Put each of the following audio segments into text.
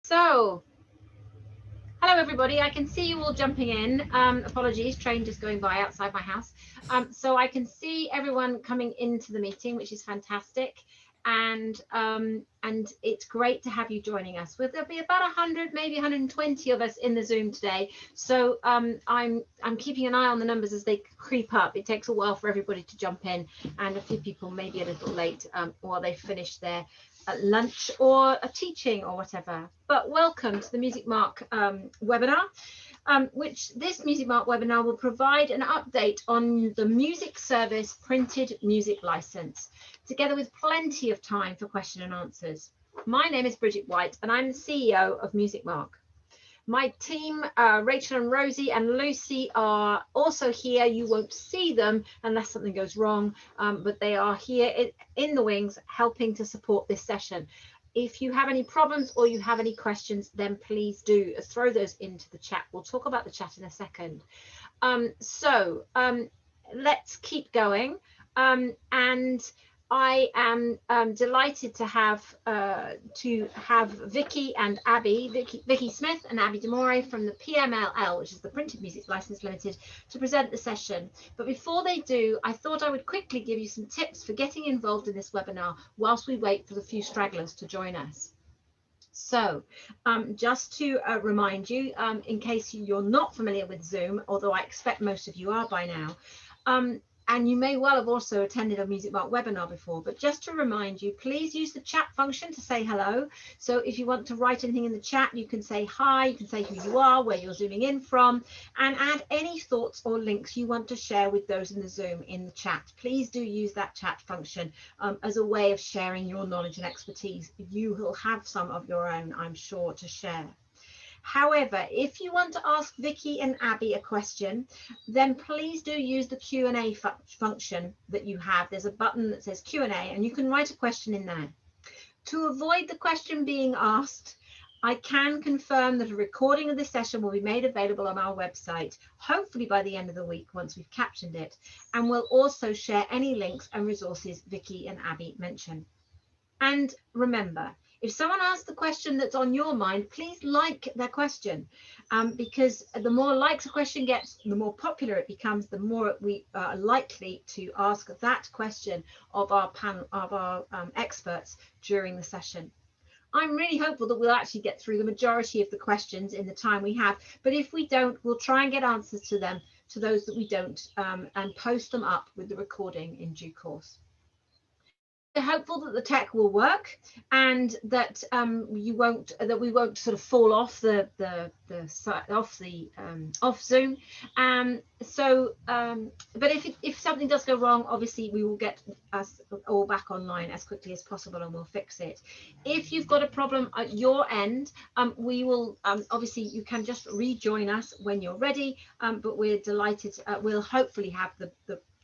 So, hello everybody. I can see you all jumping in. Apologies, train just going by outside my house. So I can see everyone coming into the meeting, which is fantastic. And it's great to have you joining us. There'll be about 100, maybe 120 of us in the Zoom today. So I'm keeping an eye on the numbers as they creep up. It takes a while for everybody to jump in, and a few people may be a little late while they finish their lunch or a teaching or whatever. But welcome to the Music Mark webinar, which this Music Mark webinar will provide an update on the music service printed music license, together with plenty of time for question and answers. My name is Bridget White and I'm the CEO of Music Mark. My team, Rachel and Rosie and Lucy, are also here. You won't see them unless something goes wrong, but they are here in the wings helping to support this session. If you have any problems or you have any questions, then please do throw those into the chat. We'll talk about the chat in a second. Let's keep going. And I am delighted to have Vicky and Abby, Vicky Smith and Abby Demore from the PMLL, which is the Printed Music License Limited, to present the session. But before they do, I thought I would quickly give you some tips for getting involved in this webinar whilst we wait for the few stragglers to join us. So just to remind you, in case you're not familiar with Zoom, although I expect most of you are by now, and you may well have also attended a Music Mark webinar before, but just to remind you, please use the chat function to say hello. So if you want to write anything in the chat, you can say hi, you can say who you are, where you're zooming in from, and add any thoughts or links you want to share with those in the Zoom in the chat. Please do use that chat function as a way of sharing your knowledge and expertise. You will have some of your own, I'm sure, to share. However, if you want to ask Vicky and Abby a question, then please do use the Q&A function that you have. There's a button that says Q&A and you can write a question in there. To avoid the question being asked, I can confirm that a recording of this session will be made available on our website, hopefully by the end of the week once we've captioned it, and we'll also share any links and resources Vicky and Abby mention. And remember, if someone asks the question that's on your mind, please like their question, because the more likes a question gets, the more popular it becomes, the more we are likely to ask that question of our panel, of our experts during the session. I'm really hopeful that we'll actually get through the majority of the questions in the time we have, but if we don't, we'll try and get answers to them, to those that we don't, and post them up with the recording in due course. We're hopeful that the tech will work and that we won't sort of fall off off Zoom. But if something does go wrong, obviously we will get us all back online as quickly as possible and we'll fix it. If you've got a problem at your end, we will obviously you can just rejoin us when you're ready. But we're delighted. We'll hopefully have the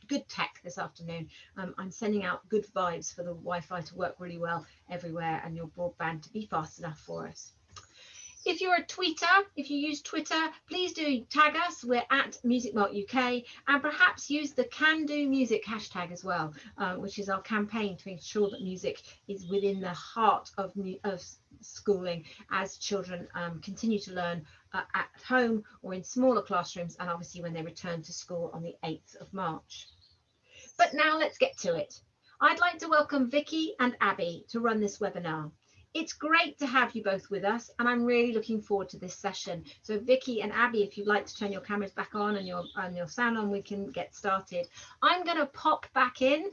good tech this afternoon. I'm sending out good vibes for the Wi-Fi to work really well everywhere and your broadband to be fast enough for us. If you're a tweeter, if you use Twitter, please do tag us. We're at Music Mark UK, and perhaps use the Can Do Music hashtag as well, which is our campaign to ensure that music is within the heart of schooling as children continue to learn at home or in smaller classrooms, and obviously when they return to school on the 8th of March. But now let's get to it. I'd like to welcome Vicky and Abby to run this webinar. It's great to have you both with us, and I'm really looking forward to this session. So Vicky and Abby, if you'd like to turn your cameras back on and your sound on, we can get started. I'm going to pop back in,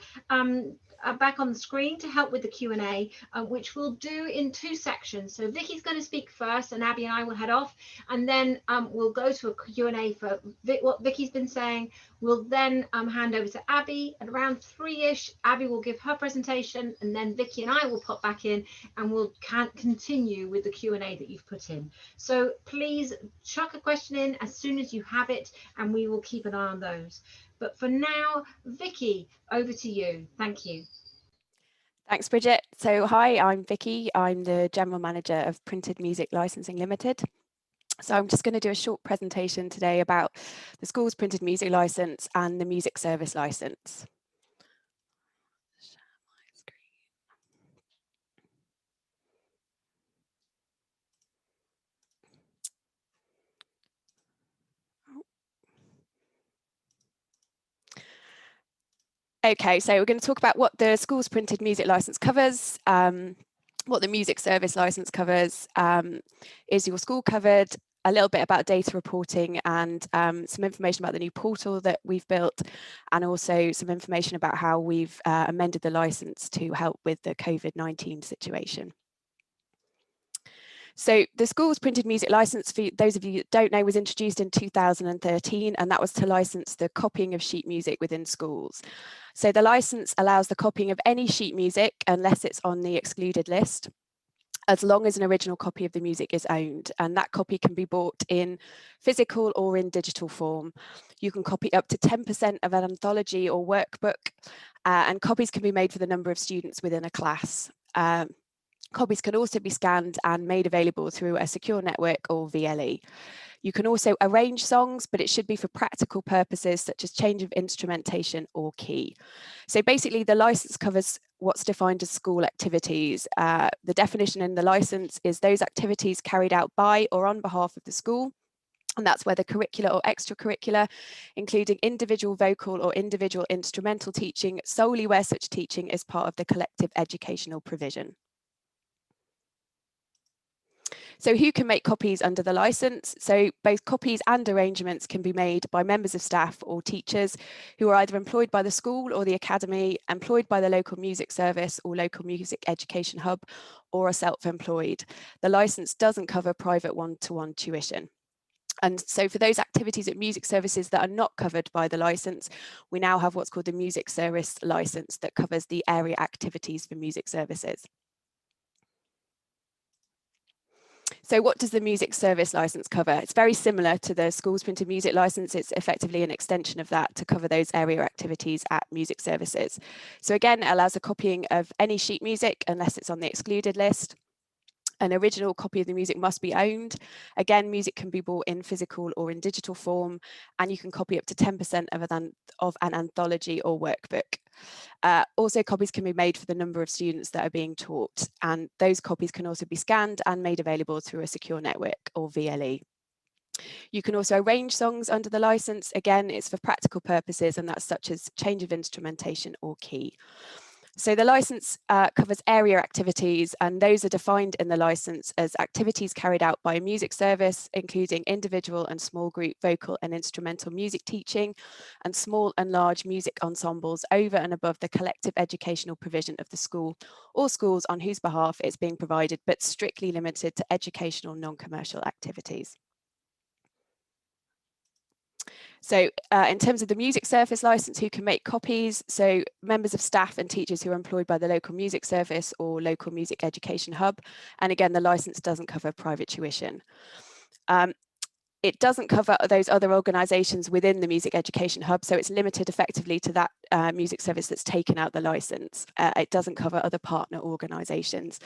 back on the screen to help with the Q&A, which we'll do in two sections. So Vicky's going to speak first, and Abby and I will head off, and then we'll go to a Q&A for what Vicky's been saying. We'll then hand over to Abby at around 3-ish. Abby will give her presentation, and then Vicky and I will pop back in, and we'll continue with the Q&A that you've put in. So please chuck a question in as soon as you have it, and we will keep an eye on those. But for now, Vicky, over to you. Thank you. Thanks, Bridget. So hi, I'm Vicky. I'm the General Manager of Printed Music Licensing Limited. So I'm just going to do a short presentation today about the school's printed music license and the music service license. Okay, so we're going to talk about what the school's printed music licence covers, what the music service licence covers, is your school covered, a little bit about data reporting, and some information about the new portal that we've built, and also some information about how we've amended the licence to help with the COVID-19 situation. So the school's printed music licence, for those of you that don't know, was introduced in 2013, and that was to license the copying of sheet music within schools. So the licence allows the copying of any sheet music unless it's on the excluded list, as long as an original copy of the music is owned, and that copy can be bought in physical or in digital form. You can copy up to 10% of an anthology or workbook, and copies can be made for the number of students within a class. Copies can also be scanned and made available through a secure network or VLE. You can also arrange songs, but it should be for practical purposes such as change of instrumentation or key. So basically the license covers what's defined as school activities. The definition in the license is those activities carried out by or on behalf of the school, and that's whether curricular or extracurricular, including individual vocal or individual instrumental teaching, solely where such teaching is part of the collective educational provision. So who can make copies under the licence? So both copies and arrangements can be made by members of staff or teachers who are either employed by the school or the academy, employed by the local music service or local music education hub, or are self-employed. The licence doesn't cover private one-to-one tuition. And so for those activities at music services that are not covered by the licence, we now have what's called the music service licence that covers the area activities for music services. So what does the music service licence cover? It's very similar to the school's printed music licence. It's effectively an extension of that to cover those area activities at music services. So again, it allows the copying of any sheet music unless it's on the excluded list. An original copy of the music must be owned. Again, music can be bought in physical or in digital form, and you can copy up to 10% of an anthology or workbook. Also, copies can be made for the number of students that are being taught, and those copies can also be scanned and made available through a secure network or VLE. You can also arrange songs under the license. Again, it's for practical purposes, and that's such as change of instrumentation or key. So the license covers area activities, and those are defined in the license as activities carried out by a music service, including individual and small group vocal and instrumental music teaching, and small and large music ensembles over and above the collective educational provision of the school or schools on whose behalf it's being provided, but strictly limited to educational non-commercial activities. So in terms of the music service licence, who can make copies? So members of staff and teachers who are employed by the local music service or local music education hub. And again, the licence doesn't cover private tuition. It doesn't cover those other organisations within the music education hub, so it's limited effectively to that music service that's taken out the licence. It doesn't cover other partner organisations.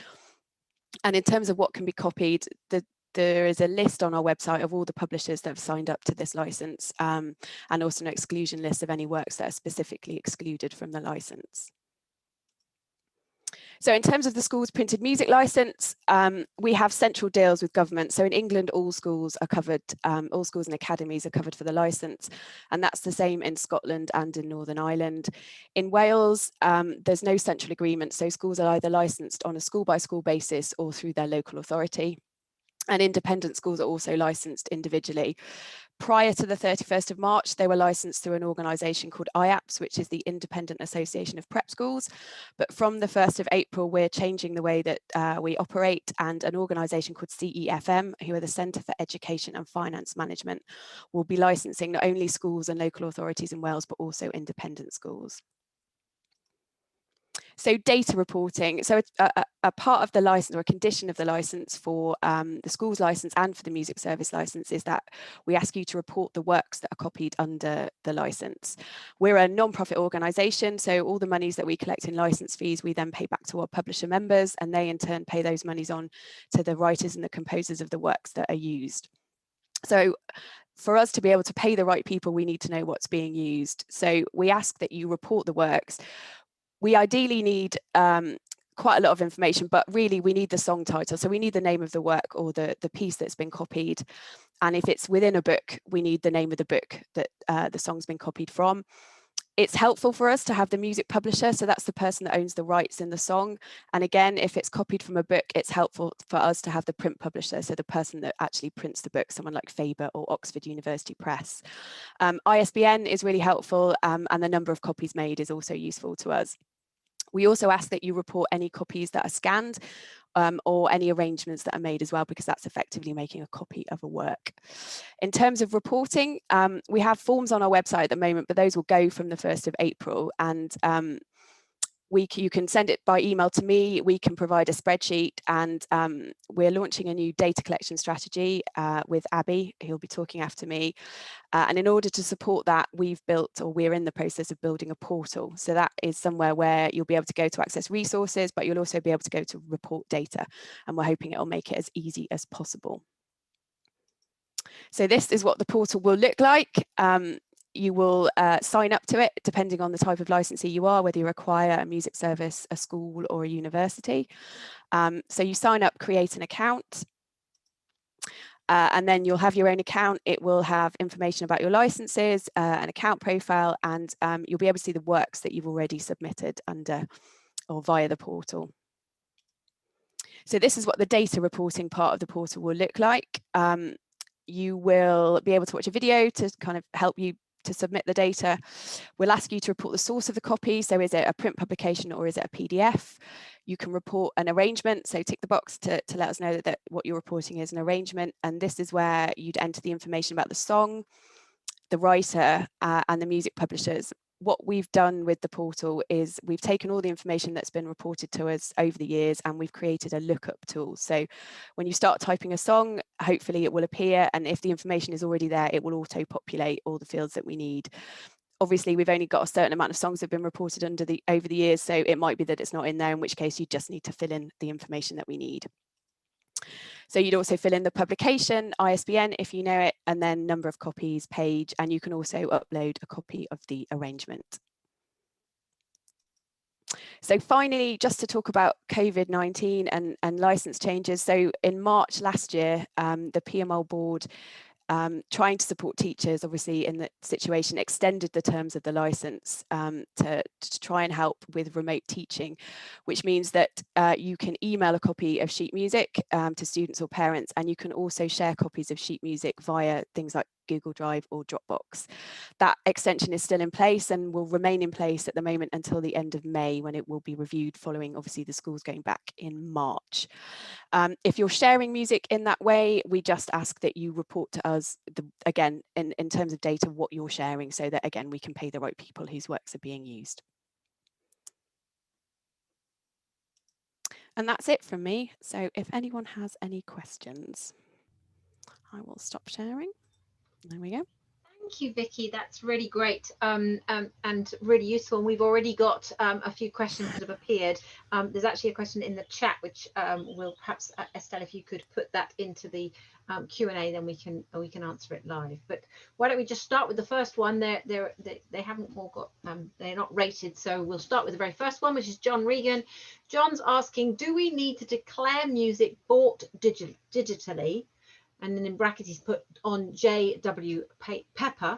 And in terms of what can be copied, there is a list on our website of all the publishers that have signed up to this licence, and also an exclusion list of any works that are specifically excluded from the licence. So in terms of the school's printed music licence, we have central deals with government. So in England, all schools are covered, all schools and academies are covered for the licence, and that's the same in Scotland and in Northern Ireland. In Wales, there's no central agreement, so schools are either licensed on a school-by-school basis or through their local authority. And independent schools are also licensed individually. Prior to the 31st of March, they were licensed through an organisation called IAPS, which is the Independent Association of Prep Schools. But from the 1st of April, we're changing the way that we operate, and an organisation called CEFM, who are the Centre for Education and Finance Management, will be licensing not only schools and local authorities in Wales, but also independent schools. So data reporting, so a part of the license, or a condition of the license for the school's license and for the music service license, is that we ask you to report the works that are copied under the license. We're a non-profit organisation, so all the monies that we collect in license fees, we then pay back to our publisher members, and they in turn pay those monies on to the writers and the composers of the works that are used. So for us to be able to pay the right people, we need to know what's being used. So we ask that you report the works. We ideally need quite a lot of information, but really we need the song title. So we need the name of the work or the piece that's been copied. And if it's within a book, we need the name of the book that the song's been copied from. It's helpful for us to have the music publisher, so that's the person that owns the rights in the song. And again, if it's copied from a book, it's helpful for us to have the print publisher, so the person that actually prints the book, someone like Faber or Oxford University Press. ISBN is really helpful, and the number of copies made is also useful to us. We also ask that you report any copies that are scanned or any arrangements that are made as well, because that's effectively making a copy of a work. In terms of reporting, we have forms on our website at the moment, but those will go from the 1st of April, and you can send it by email to me. We can provide a spreadsheet, and we're launching a new data collection strategy with Abby, who'll be talking after me. And in order to support that, we're in the process of building a portal. So that is somewhere where you'll be able to go to access resources, but you'll also be able to go to report data. And we're hoping it'll make it as easy as possible. So this is what the portal will look like. You will sign up to it depending on the type of licensee you are, whether you're a choir, a music service, a school or a university. So you sign up, create an account, and then you'll have your own account. It will have information about your licenses, an account profile, and you'll be able to see the works that you've already submitted under or via the portal. So this is what the data reporting part of the portal will look like. You will be able to watch a video to kind of help you to submit the data. We'll ask you to report the source of the copy. So is it a print publication or is it a PDF? You can report an arrangement. So tick the box to let us know that what you're reporting is an arrangement. And this is where you'd enter the information about the song, the writer, and the music publishers. What we've done with the portal is we've taken all the information that's been reported to us over the years, and we've created a lookup tool. So when you start typing a song, hopefully it will appear, and if the information is already there, it will auto populate all the fields that we need. Obviously, we've only got a certain amount of songs that have been reported over the years, so it might be that it's not in there, in which case you just need to fill in the information that we need. So you'd also fill in the publication, ISBN if you know it, and then number of copies, page, and you can also upload a copy of the arrangement. So finally, just to talk about COVID-19 and license changes. So in March last year, the PML board, trying to support teachers, obviously in the situation, extended the terms of the license to try and help with remote teaching, which means that you can email a copy of sheet music to students or parents, and you can also share copies of sheet music via things like Google Drive or Dropbox. That extension is still in place and will remain in place at the moment until the end of May, when it will be reviewed following obviously the schools going back in March. If you're sharing music in that way, we just ask that you report to us, again, in terms of data, what you're sharing, so that, again, we can pay the right people whose works are being used. And that's it from me. So if anyone has any questions, I will stop sharing. There we go. Thank you, Vicky. That's really great and really useful. And we've already got a few questions that have appeared. There's actually a question in the chat, which will perhaps, Estelle, if you could put that into the Q&A, then we can answer it live. But why don't we just start with the first one? They haven't all got, they're not rated, so we'll start with the very first one, which is John Regan. John's asking, do we need to declare music bought digitally? And then in brackets he's put on J.W. Pepper,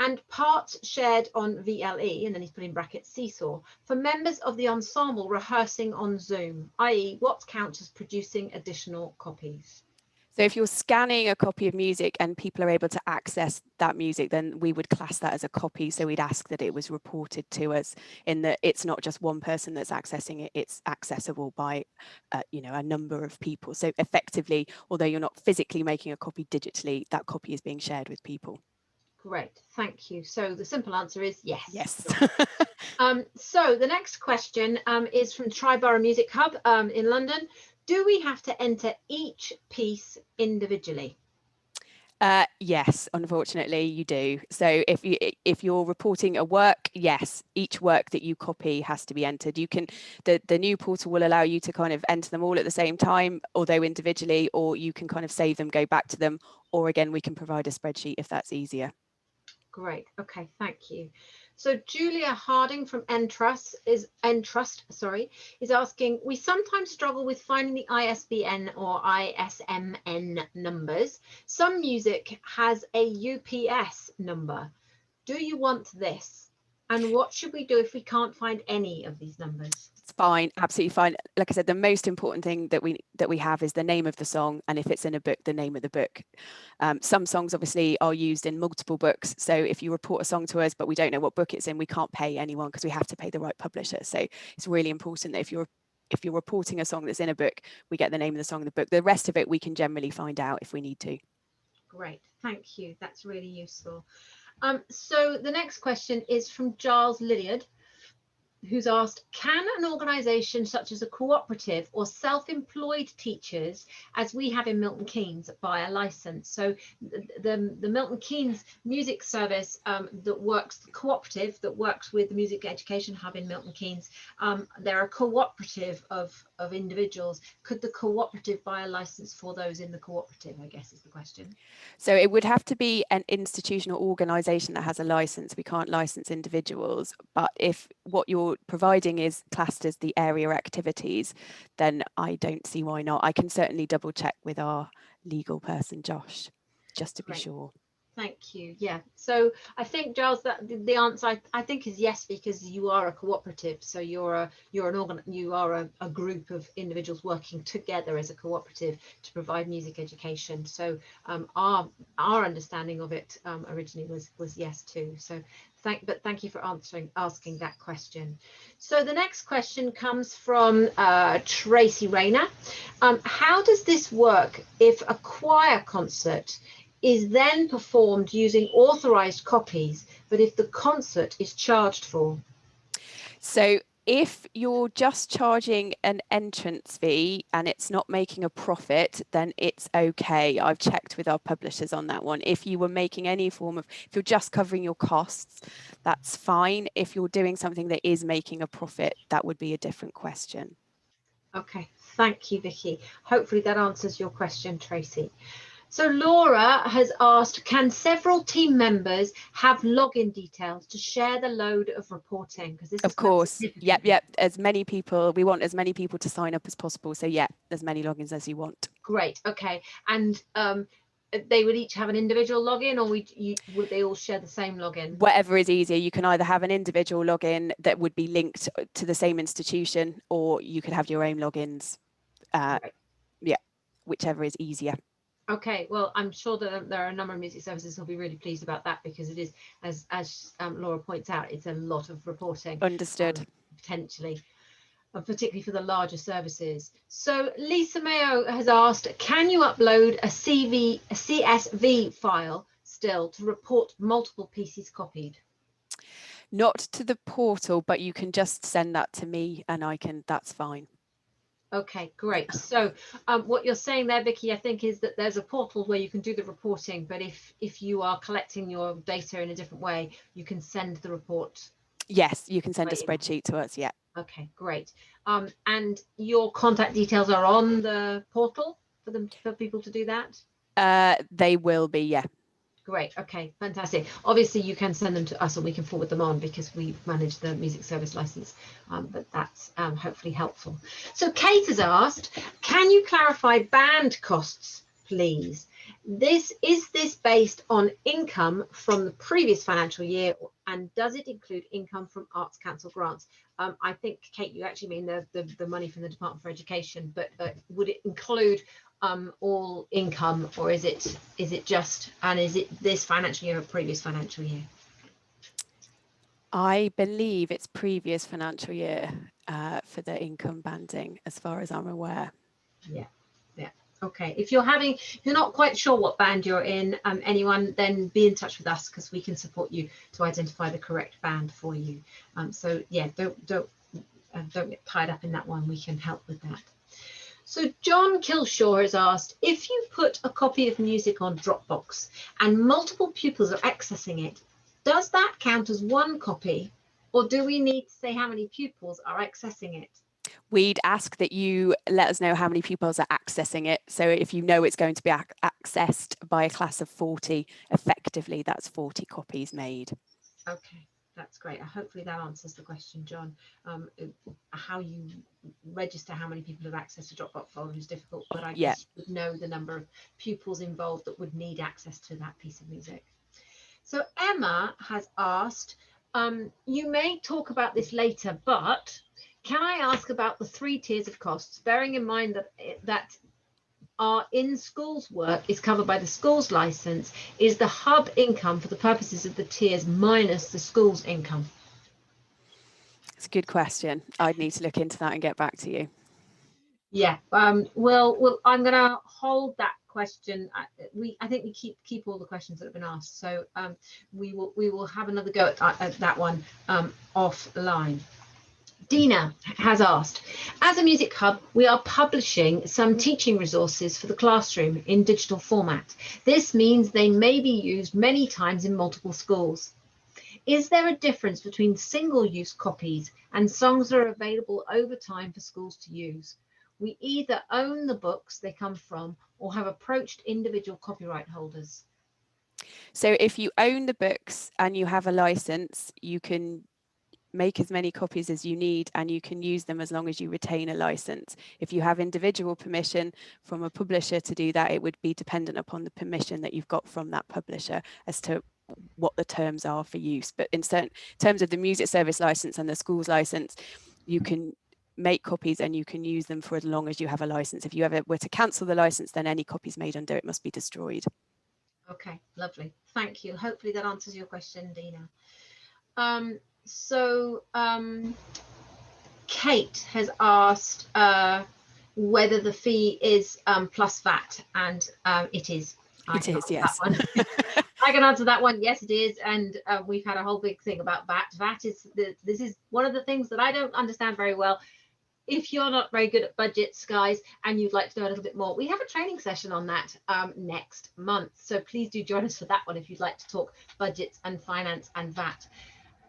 and parts shared on VLE, and then he's put in brackets Seesaw, for members of the ensemble rehearsing on Zoom, i.e. what counts as producing additional copies? So if you're scanning a copy of music and people are able to access that music, then we would class that as a copy. So we'd ask that it was reported to us, in that it's not just one person that's accessing it, it's accessible by a number of people. So effectively, although you're not physically making a copy digitally, that copy is being shared with people. Great, thank you. So the simple answer is yes. Yes. So the next question is from Triborough Music Hub in London. Do we have to enter each piece individually? Yes, unfortunately you do. So if you're reporting a work, yes, each work that you copy has to be entered. You can, the new portal will allow you to kind of enter them all at the same time, although individually, or you can kind of save them, go back to them, or again, we can provide a spreadsheet if that's easier. Great. Okay, thank you. So Julia Harding from Entrust is asking, we sometimes struggle with finding the ISBN or ISMN numbers. Some music has a UPS number. Do you want this? And what should we do if we can't find any of these numbers? It's fine, absolutely fine. Like I said, the most important thing that we have is the name of the song, and if it's in a book, the name of the book. Some songs obviously are used in multiple books, so if you report a song to us but we don't know what book it's in, we can't pay anyone because we have to pay the right publisher. So it's really important that if you're reporting a song that's in a book, we get the name of the song in the book. The rest of it we can generally find out if we need to. Great, thank you. That's really useful. So the next question is from Giles Lydiard, who's asked, can an organisation such as a cooperative or self-employed teachers, as we have in Milton Keynes, buy a licence? So the Milton Keynes music service that works, the cooperative that works with the Music Education Hub in Milton Keynes, they're a cooperative of individuals. Could the cooperative buy a licence for those in the cooperative, I guess is the question. So it would have to be an institutional organisation that has a licence. We can't licence individuals, but if what you're providing is classed as the area activities, then I don't see why not. I can certainly double check with our legal person, Josh, just to be sure. Thank you. Yeah. So I think, Giles, that the answer I think is yes, because you are a cooperative. So you are a group of individuals working together as a cooperative to provide music education. So our understanding of it originally was yes too. So thank you for asking that question. So the next question comes from Tracy Rayner. How does this work if a choir concert is then performed using authorized copies, but if the concert is charged for? So if you're just charging an entrance fee and it's not making a profit, then it's okay. I've checked with our publishers on that one. If you were making any form of, if you're just covering your costs, that's fine. If you're doing something that is making a profit, that would be a different question. Okay, thank you, Vicky. Hopefully that answers your question, Tracy. So Laura has asked, can several team members have login details to share the load of reporting? Because this, of course, yep. As many people, we want as many people to sign up as possible. So yeah, as many logins as you want. Great. Okay. And they would each have an individual login, or would they all share the same login? Whatever is easier. You can either have an individual login that would be linked to the same institution, or you could have your own logins. Yeah, whichever is easier. Okay, well, I'm sure that there are a number of music services who'll be really pleased about that, because it is, as Laura points out, it's a lot of reporting. Understood. Potentially, particularly for the larger services. So Lisa Mayo has asked, can you upload a CSV file still to report multiple pieces copied? Not to the portal, but you can just send that to me and that's fine. Okay, great. So what you're saying there, Vicky, I think, is that there's a portal where you can do the reporting, but if you are collecting your data in a different way, you can send the report. Yes, you can send a spreadsheet to us. Yeah. Okay, great. And your contact details are on the portal for people to do that? They will be, yeah. Great. Okay, fantastic. Obviously, you can send them to us and we can forward them on because we manage the music service license, but that's hopefully helpful. So Kate has asked, can you clarify band costs, please? Is this based on income from the previous financial year, and does it include income from Arts Council grants? I think, Kate, you actually mean the money from the Department for Education, but would it include all income, or is it just, and is it this financial year or previous financial year? I believe it's previous financial year for the income banding, as far as I'm aware. Yeah. Okay, if you're not quite sure what band you're in, anyone, then be in touch with us, because we can support you to identify the correct band for you. So yeah, don't get tied up in that one. We can help with that. So John Kilshaw has asked, if you put a copy of music on Dropbox and multiple pupils are accessing it, does that count as one copy, or do we need to say how many pupils are accessing it? We'd ask that you let us know how many pupils are accessing it. So if you know it's going to be accessed by a class of 40, effectively that's 40 copies made. Okay, that's great. Hopefully that answers the question, John. How you register how many people have access to Dropbox folder is difficult, but I guess you would know the number of pupils involved that would need access to that piece of music. So Emma has asked, You may talk about this later, but can I ask about the 3 tiers of costs, bearing in mind that our in-schools work is covered by the schools license? Is the hub income for the purposes of the tiers minus the schools income? It's a good question. I'd need to look into that and get back to you. Yeah. Well, I'm going to hold that question. I think we keep all the questions that have been asked. So we will have another go at that one offline. Dina has asked, as a music hub, we are publishing some teaching resources for the classroom in digital format. This means they may be used many times in multiple schools. Is there a difference between single-use copies and songs that are available over time for schools to use? We either own the books they come from or have approached individual copyright holders. So if you own the books and you have a license, you can make as many copies as you need and you can use them as long as you retain a license. If you have individual permission from a publisher to do that, it would be dependent upon the permission that you've got from that publisher as to what the terms are for use. But in certain terms of the music service license and the schools license, you can make copies and you can use them for as long as you have a license. If you ever were to cancel the license, then any copies made under it must be destroyed. Okay, lovely. Thank you. Hopefully that answers your question, Dina. So Kate has asked whether the fee is plus VAT, and it is. It is, yes. I can answer that one. Yes, it is. And we've had a whole big thing about VAT. VAT is this is one of the things that I don't understand very well. If you're not very good at budgets, guys, and you'd like to know a little bit more, we have a training session on that next month. So please do join us for that one if you'd like to talk budgets and finance and VAT.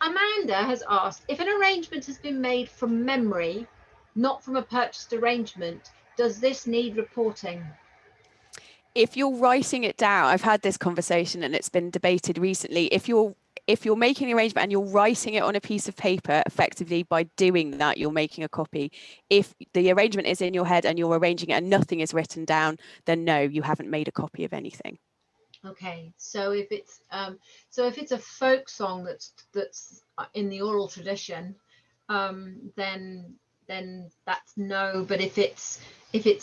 Amanda has asked, if an arrangement has been made from memory, not from a purchased arrangement, does this need reporting? If you're writing it down, I've had this conversation and it's been debated recently. If you're making an arrangement and you're writing it on a piece of paper, effectively by doing that, you're making a copy. If the arrangement is in your head and you're arranging it and nothing is written down, then no, you haven't made a copy of anything. Okay, so if it's a folk song that's in the oral tradition, then that's no. But if it's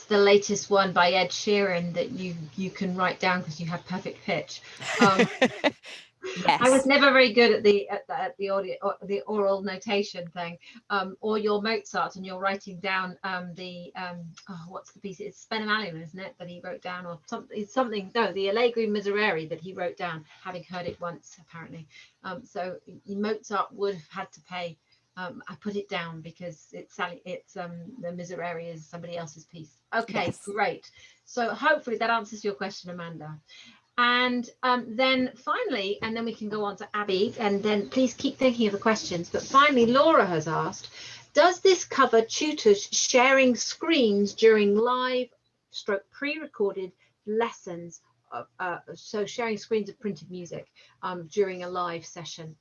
the latest one by Ed Sheeran that you can write down because you have perfect pitch. Yes. I was never very good at the audio or the oral notation thing, or your Mozart and you're writing down what's the piece? It's Spenimalium, isn't it, that he wrote down, or something? No, the Allegri Miserere that he wrote down, having heard it once apparently. So Mozart would have had to pay. I put it down because it's the Miserere is somebody else's piece. Okay, yes. Great. So hopefully that answers your question, Amanda. And then finally, and then we can go on to Abby, and then please keep thinking of the questions. But finally, Laura has asked, does this cover tutors sharing screens during live / pre-recorded lessons? So sharing screens of printed music during a live session?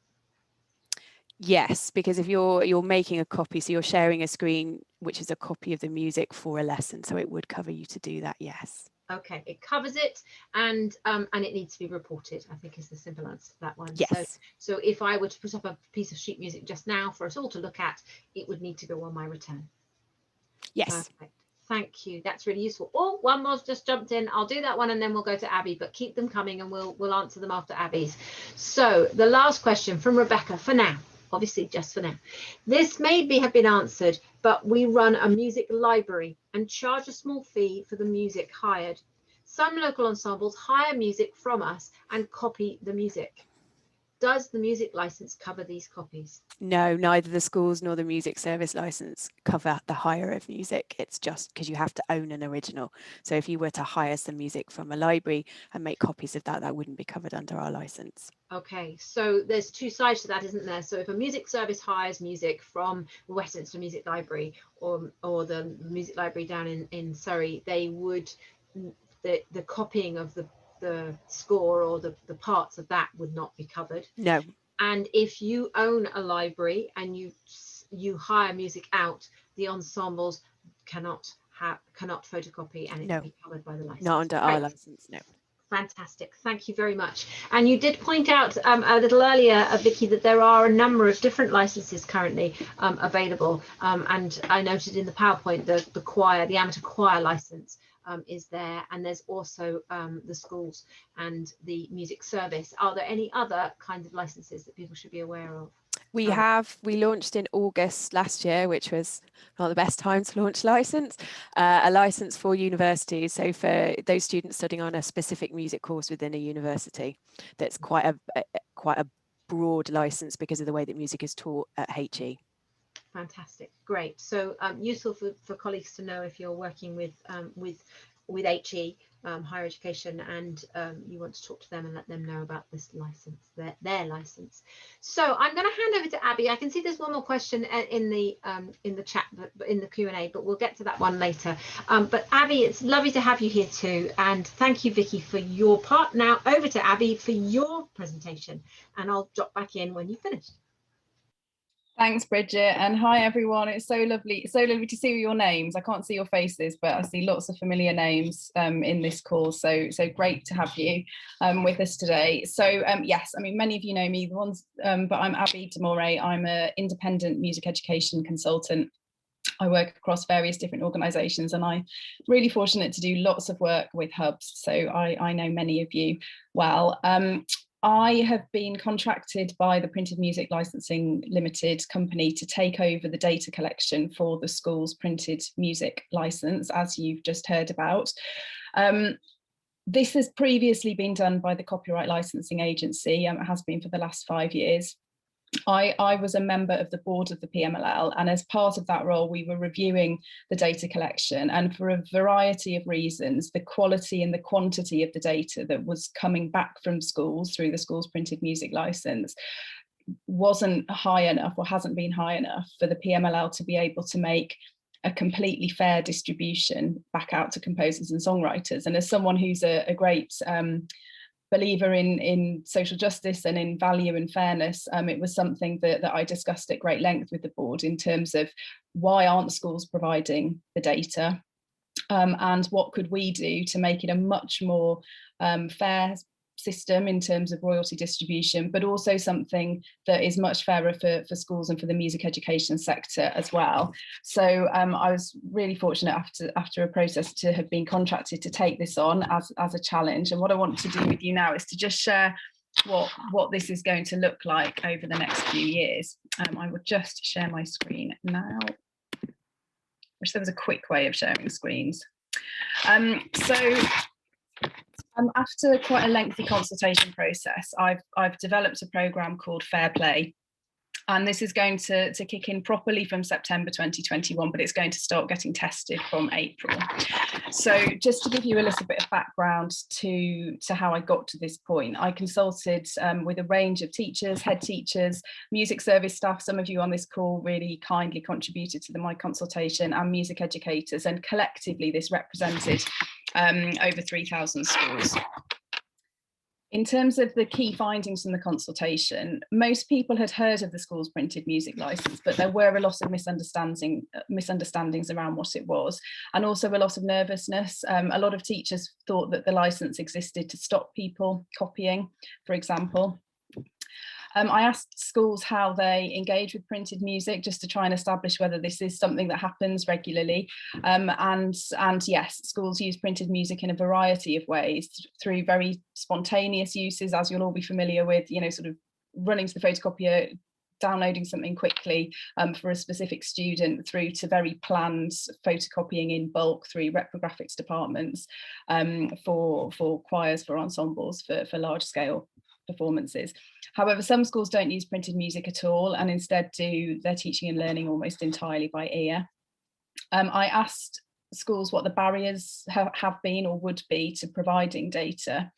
Yes, because if you're making a copy, so you're sharing a screen, which is a copy of the music for a lesson. So it would cover you to do that, yes. Okay, it covers it, and it needs to be reported, I think is the simple answer to that one. Yes. So if I were to put up a piece of sheet music just now for us all to look at, it would need to go on my return. Yes. Perfect. Thank you. That's really useful. Oh, one more's just jumped in. I'll do that one and then we'll go to Abby, but keep them coming and we'll answer them after Abby's. So the last question from Rebecca for now. Obviously just for now. This may have been answered, but we run a music library and charge a small fee for the music hired. Some local ensembles hire music from us and copy the music. Does the music license cover these copies? No, neither the schools nor the music service license cover the hire of music. It's just because you have to own an original. So if you were to hire some music from a library and make copies of that, that wouldn't be covered under our license. Okay, so there's two sides to that, isn't there? So if a music service hires music from Westminster Music Library or the music library down in Surrey, they would, the copying of the score or the parts of that would not be covered. No. And if you own a library and you hire music out, the ensembles cannot photocopy and it can be covered by the license. Not under our license, no. Fantastic. Thank you very much. And you did point out a little earlier, Vicky, that there are a number of different licenses currently available. And I noted in the PowerPoint the choir, the amateur choir license is there. And there's also the schools and the music service. Are there any other kinds of licenses that people should be aware of? We launched in August last year, which was not the best time to launch license, a license for universities. So for those students studying on a specific music course within a university, that's quite a broad license because of the way that music is taught at HE. Fantastic, great. So useful for colleagues to know if you're working with HE, higher education, and you want to talk to them and let them know about this license, their license. So I'm going to hand over to Abby. I can see there's one more question in the chat, but in the Q&A, but we'll get to that one later. But Abby, it's lovely to have you here too, and thank you, Vicky, for your part. Now over to Abby for your presentation, and I'll drop back in when you've finished. Thanks, Bridget, and hi everyone. It's so lovely to see your names. I can't see your faces, but I see lots of familiar names in this call. So great to have you with us today. So yes, I mean, many of you know me, but I'm Abby de Moray. I'm an independent music education consultant. I work across various different organisations, and I'm really fortunate to do lots of work with hubs. So I know many of you well. I have been contracted by the Printed Music Licensing Limited company to take over the data collection for the school's printed music licence, as you've just heard about. This has previously been done by the Copyright Licensing Agency, it has been for the last 5 years. I was a member of the board of the PMLL, and as part of that role, we were reviewing the data collection, and for a variety of reasons, the quality and the quantity of the data that was coming back from schools through the school's printed music licence wasn't high enough, or hasn't been high enough, for the PMLL to be able to make a completely fair distribution back out to composers and songwriters. And as someone who's a great believer in social justice and in value and fairness, it was something that I discussed at great length with the board in terms of why aren't schools providing the data, and what could we do to make it a much more fair system in terms of royalty distribution, but also something that is much fairer for schools and for the music education sector as well. So I was really fortunate after a process to have been contracted to take this on as a challenge. And what I want to do with you now is to just share what this is going to look like over the next few years. I will just share my screen now. I wish there was a quick way of sharing screens. After quite a lengthy consultation process, I've developed a programme called Fair Play, and this is going to kick in properly from September 2021, but it's going to start getting tested from April. So just to give you a little bit of background to how I got to this point, I consulted with a range of teachers, head teachers, music service staff. Some of you on this call really kindly contributed to my consultation, and music educators, and collectively this represented over 3,000 schools. In terms of the key findings from the consultation, most people had heard of the school's printed music licence, but there were a lot of misunderstandings around what it was, and also a lot of nervousness. A lot of teachers thought that the licence existed to stop people copying, for example. I asked schools how they engage with printed music, just to try and establish whether this is something that happens regularly. And yes, schools use printed music in a variety of ways, through very spontaneous uses, as you'll all be familiar with, sort of running to the photocopier, downloading something quickly for a specific student, through to very planned photocopying in bulk through reprographics departments, for choirs, for ensembles, for large scale performances. However, some schools don't use printed music at all, and instead do their teaching and learning almost entirely by ear. I asked schools what the barriers have been or would be to providing data,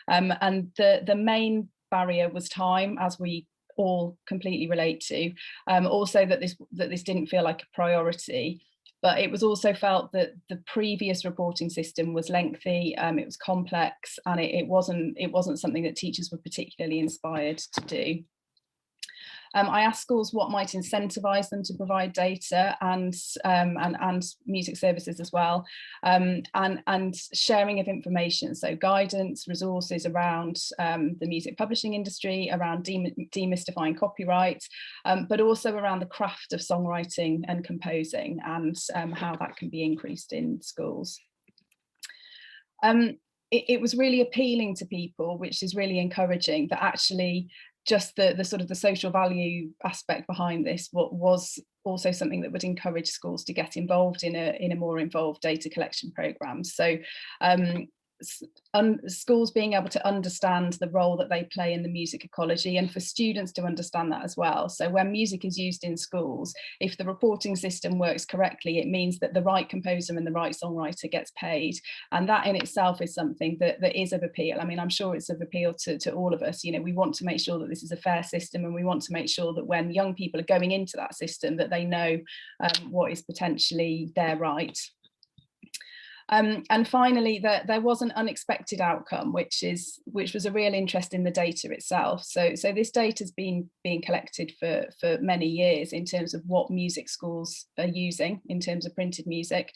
and the main barrier was time, as we all completely relate to. Also that this didn't feel like a priority. But it was also felt that the previous reporting system was lengthy, it was complex, and it wasn't something that teachers were particularly inspired to do. I asked schools what might incentivise them to provide data and music services as well, and sharing of information, so guidance, resources around the music publishing industry, around demystifying copyright, but also around the craft of songwriting and composing, and how that can be increased in schools. It was really appealing to people, which is really encouraging, that actually just the sort of the social value aspect behind this was also something that would encourage schools to get involved in a more involved data collection programme. So schools being able to understand the role that they play in the music ecology, and for students to understand that as well. So when music is used in schools, if the reporting system works correctly, it means that the right composer and the right songwriter gets paid, and that in itself is something that is of appeal. I mean, I'm sure it's of appeal to all of us. You know, we want to make sure that this is a fair system, and we want to make sure that when young people are going into that system, that they know what is potentially their right. And finally, there was an unexpected outcome, which was a real interest in the data itself. So this data has been being collected for many years in terms of what music schools are using in terms of printed music.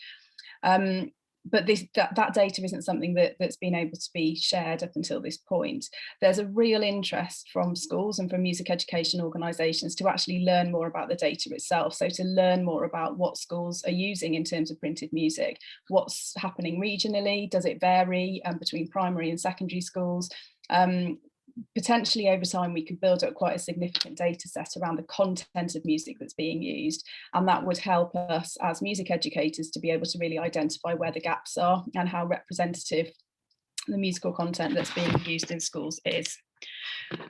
But that data isn't something that's been able to be shared up until this point. There's a real interest from schools and from music education organisations to actually learn more about the data itself. So to learn more about what schools are using in terms of printed music, what's happening regionally, does it vary between primary and secondary schools? Potentially over time we could build up quite a significant data set around the content of music that's being used, and that would help us as music educators to be able to really identify where the gaps are and how representative the musical content that's being used in schools is.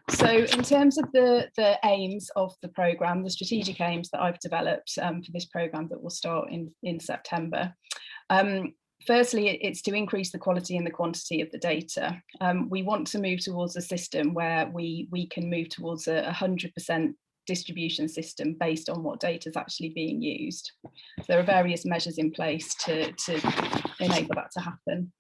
So in terms of the aims of the programme, the strategic aims that I've developed for this programme that will start in September, firstly, it's to increase the quality and the quantity of the data. We want to move towards a system where we can move towards a 100% distribution system based on what data is actually being used. So there are various measures in place to enable that to happen.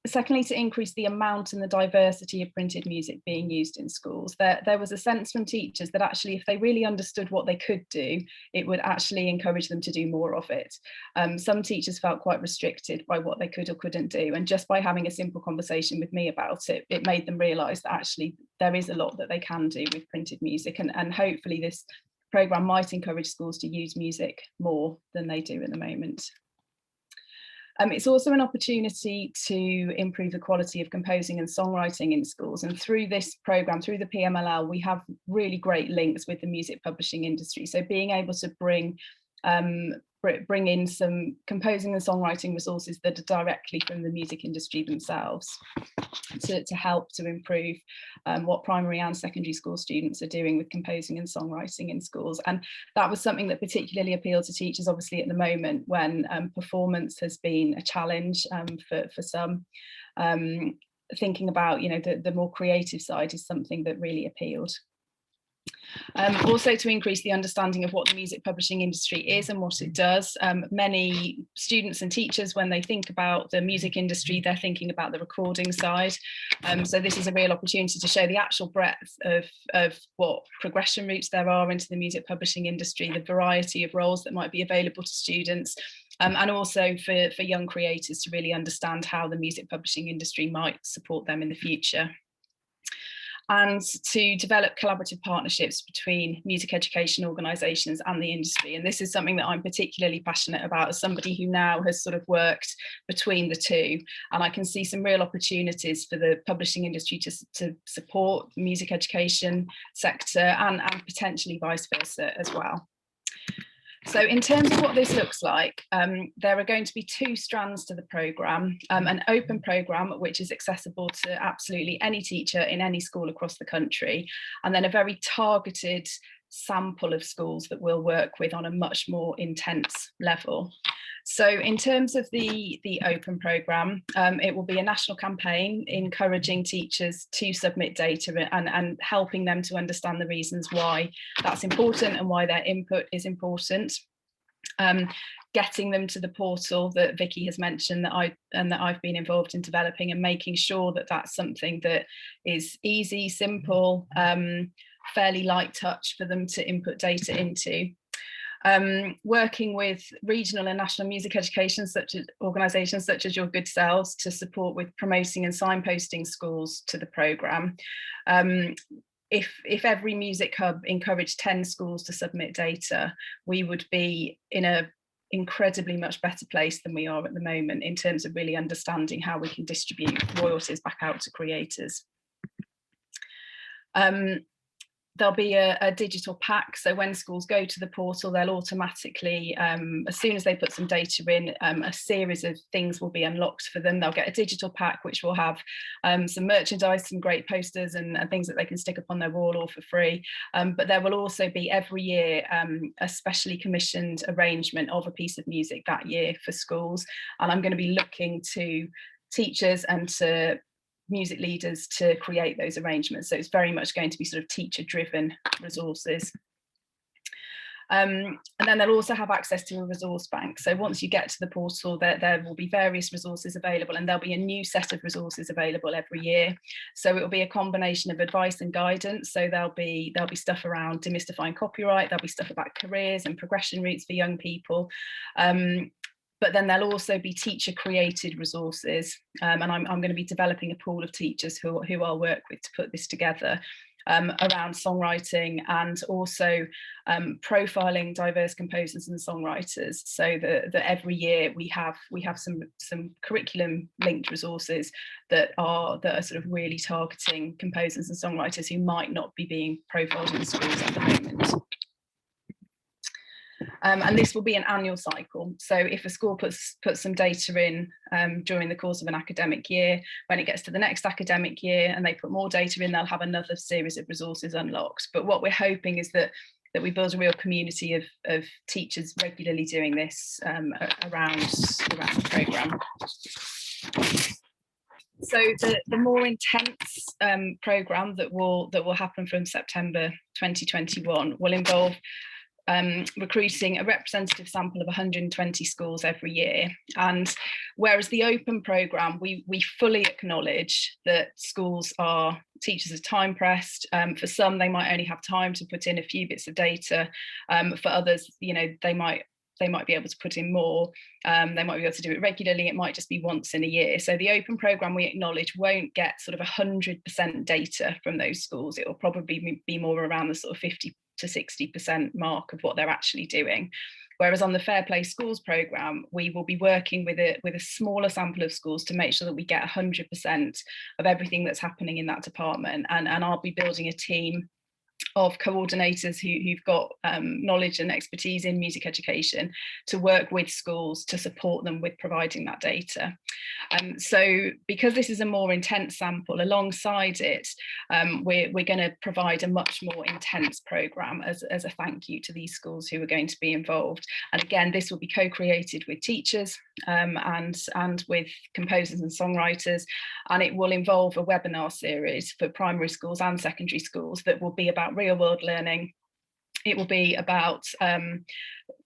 Secondly, to increase the amount and the diversity of printed music being used in schools. There was a sense from teachers that actually if they really understood what they could do, it would actually encourage them to do more of it. Some teachers felt quite restricted by what they could or couldn't do, and just by having a simple conversation with me about it, it made them realise that actually there is a lot that they can do with printed music, and hopefully this programme might encourage schools to use music more than they do at the moment. It's also an opportunity to improve the quality of composing and songwriting in schools. And through this programme, through the PMLL, we have really great links with the music publishing industry. So being able to bring in some composing and songwriting resources that are directly from the music industry themselves to help to improve what primary and secondary school students are doing with composing and songwriting in schools. And that was something that particularly appealed to teachers, obviously at the moment when performance has been a challenge for some. Thinking about, you know, the more creative side is something that really appealed. Also to increase the understanding of what the music publishing industry is and what it does. Many students and teachers, when they think about the music industry, they're thinking about the recording side. So this is a real opportunity to show the actual breadth of what progression routes there are into the music publishing industry, the variety of roles that might be available to students, and also for young creators to really understand how the music publishing industry might support them in the future. And to develop collaborative partnerships between music education organisations and the industry. And this is something that I'm particularly passionate about as somebody who now has sort of worked between the two. And I can see some real opportunities for the publishing industry to support the music education sector and potentially vice versa as well. So in terms of what this looks like, there are going to be two strands to the programme, an open programme which is accessible to absolutely any teacher in any school across the country, and then a very targeted sample of schools that we'll work with on a much more intense level. So in terms of the open programme, it will be a national campaign encouraging teachers to submit data and helping them to understand the reasons why that's important and why their input is important. getting them to the portal that Vicky has mentioned that I've been involved in developing, and making sure that that's something that is easy, simple, fairly light touch for them to input data into. Working with regional and national music education organisations such as Your Good Selves to support with promoting and signposting schools to the programme. If every music hub encouraged 10 schools to submit data, we would be in a incredibly much better place than we are at the moment in terms of really understanding how we can distribute royalties back out to creators. There'll be a digital pack, so when schools go to the portal, they'll automatically, as soon as they put some data in, a series of things will be unlocked for them. They'll get a digital pack which will have some merchandise, some great posters and things that they can stick up on their wall all for free. But there will also be every year a specially commissioned arrangement of a piece of music that year for schools, and I'm going to be looking to teachers and to music leaders to create those arrangements. So it's very much going to be sort of teacher-driven resources. And then they'll also have access to a resource bank. So once you get to the portal, there will be various resources available, and there'll be a new set of resources available every year. So it will be a combination of advice and guidance. So there'll be stuff around demystifying copyright, there'll be stuff about careers and progression routes for young people. But then there'll also be teacher created resources, and I'm going to be developing a pool of teachers who I'll work with to put this together, around songwriting and also profiling diverse composers and songwriters, so that every year we have some curriculum linked resources that are sort of really targeting composers and songwriters who might not be being profiled in schools at the moment. And this will be an annual cycle. So if a school puts some data in during the course of an academic year, when it gets to the next academic year and they put more data in, they'll have another series of resources unlocked. But what we're hoping is that we build a real community of teachers regularly doing this around the programme. So the more intense programme that will happen from September 2021 will involve recruiting a representative sample of 120 schools every year. And whereas the open programme, we fully acknowledge that teachers are time pressed. For some, they might only have time to put in a few bits of data. For others, they might be able to put in more. They might be able to do it regularly. It might just be once in a year. So the open programme, we acknowledge, won't get sort of 100% data from those schools. It will probably be more around the sort of 50 to 60% mark of what they're actually doing. Whereas on the Fair Play Schools programme, we will be working with a smaller sample of schools to make sure that we get 100% of everything that's happening in that department. And I'll be building a team of coordinators who've got knowledge and expertise in music education to work with schools to support them with providing that data. So because this is a more intense sample, alongside it, we're going to provide a much more intense programme as a thank you to these schools who are going to be involved. And again, this will be co-created with teachers and with composers and songwriters, and it will involve a webinar series for primary schools and secondary schools that will be about real world learning. It will be about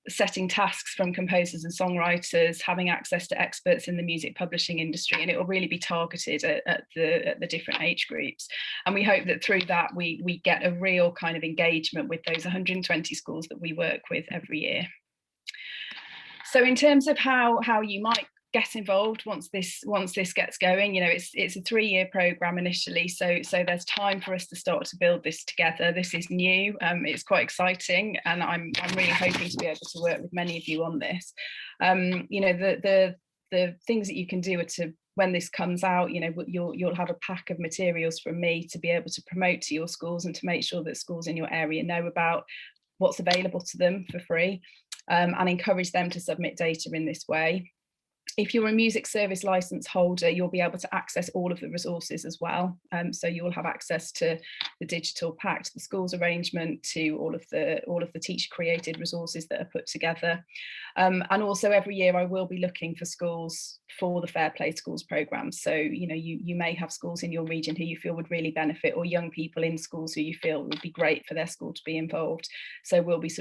setting tasks from composers and songwriters, having access to experts in the music publishing industry, and it will really be targeted at the different age groups. And we hope that through that we get a real kind of engagement with those 120 schools that we work with every year. So in terms of how you might get involved once this gets going, it's a 3-year programme initially, so there's time for us to start to build this together. This is new, it's quite exciting, and I'm really hoping to be able to work with many of you on this. The things that you can do are to, when this comes out, you'll have a pack of materials from me to be able to promote to your schools and to make sure that schools in your area know about what's available to them for free, and encourage them to submit data in this way. If you're a music service license holder, you'll be able to access all of the resources as well. So you will have access to the digital pack, to the schools arrangement, to all of the teacher created resources that are put together. And also every year I will be looking for schools for the Fair Play Schools programme. So you may have schools in your region who you feel would really benefit, or young people in schools who you feel would be great for their school to be involved. So we'll be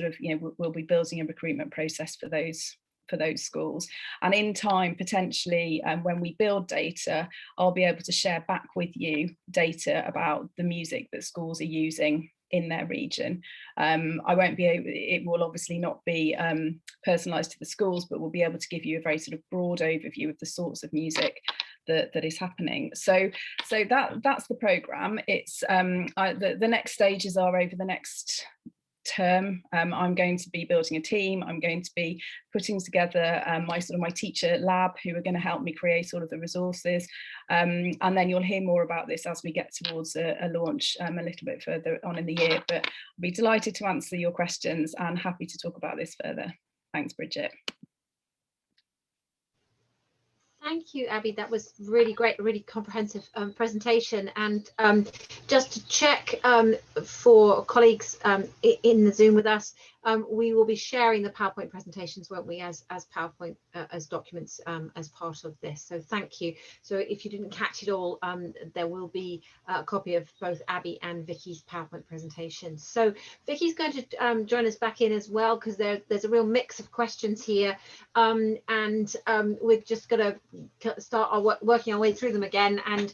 we'll be building a recruitment process for those for those schools. And in time, potentially, when we build data, I'll be able to share back with you data about the music that schools are using in their region. I won't be able, it will obviously not be personalised to the schools, but we'll be able to give you a very sort of broad overview of the sorts of music that is happening. So that's the programme. It's the next stages are over the next term. I'm going to be building a team. I'm going to be putting together my teacher lab, who are going to help me create all of the resources, and then you'll hear more about this as we get towards a launch a little bit further on in the year. But I'll be delighted to answer your questions and happy to talk about this further. Thanks, Bridget. Thank you, Abby. That was really great, really comprehensive presentation. And just to check for colleagues in the Zoom with us, we will be sharing the PowerPoint presentations, won't we, as PowerPoint as documents as part of this. So thank you. So if you didn't catch it all, there will be a copy of both Abby and Vicky's PowerPoint presentations. So Vicky's going to join us back in as well, because there's a real mix of questions here, and we're just going to start working our way through them again. And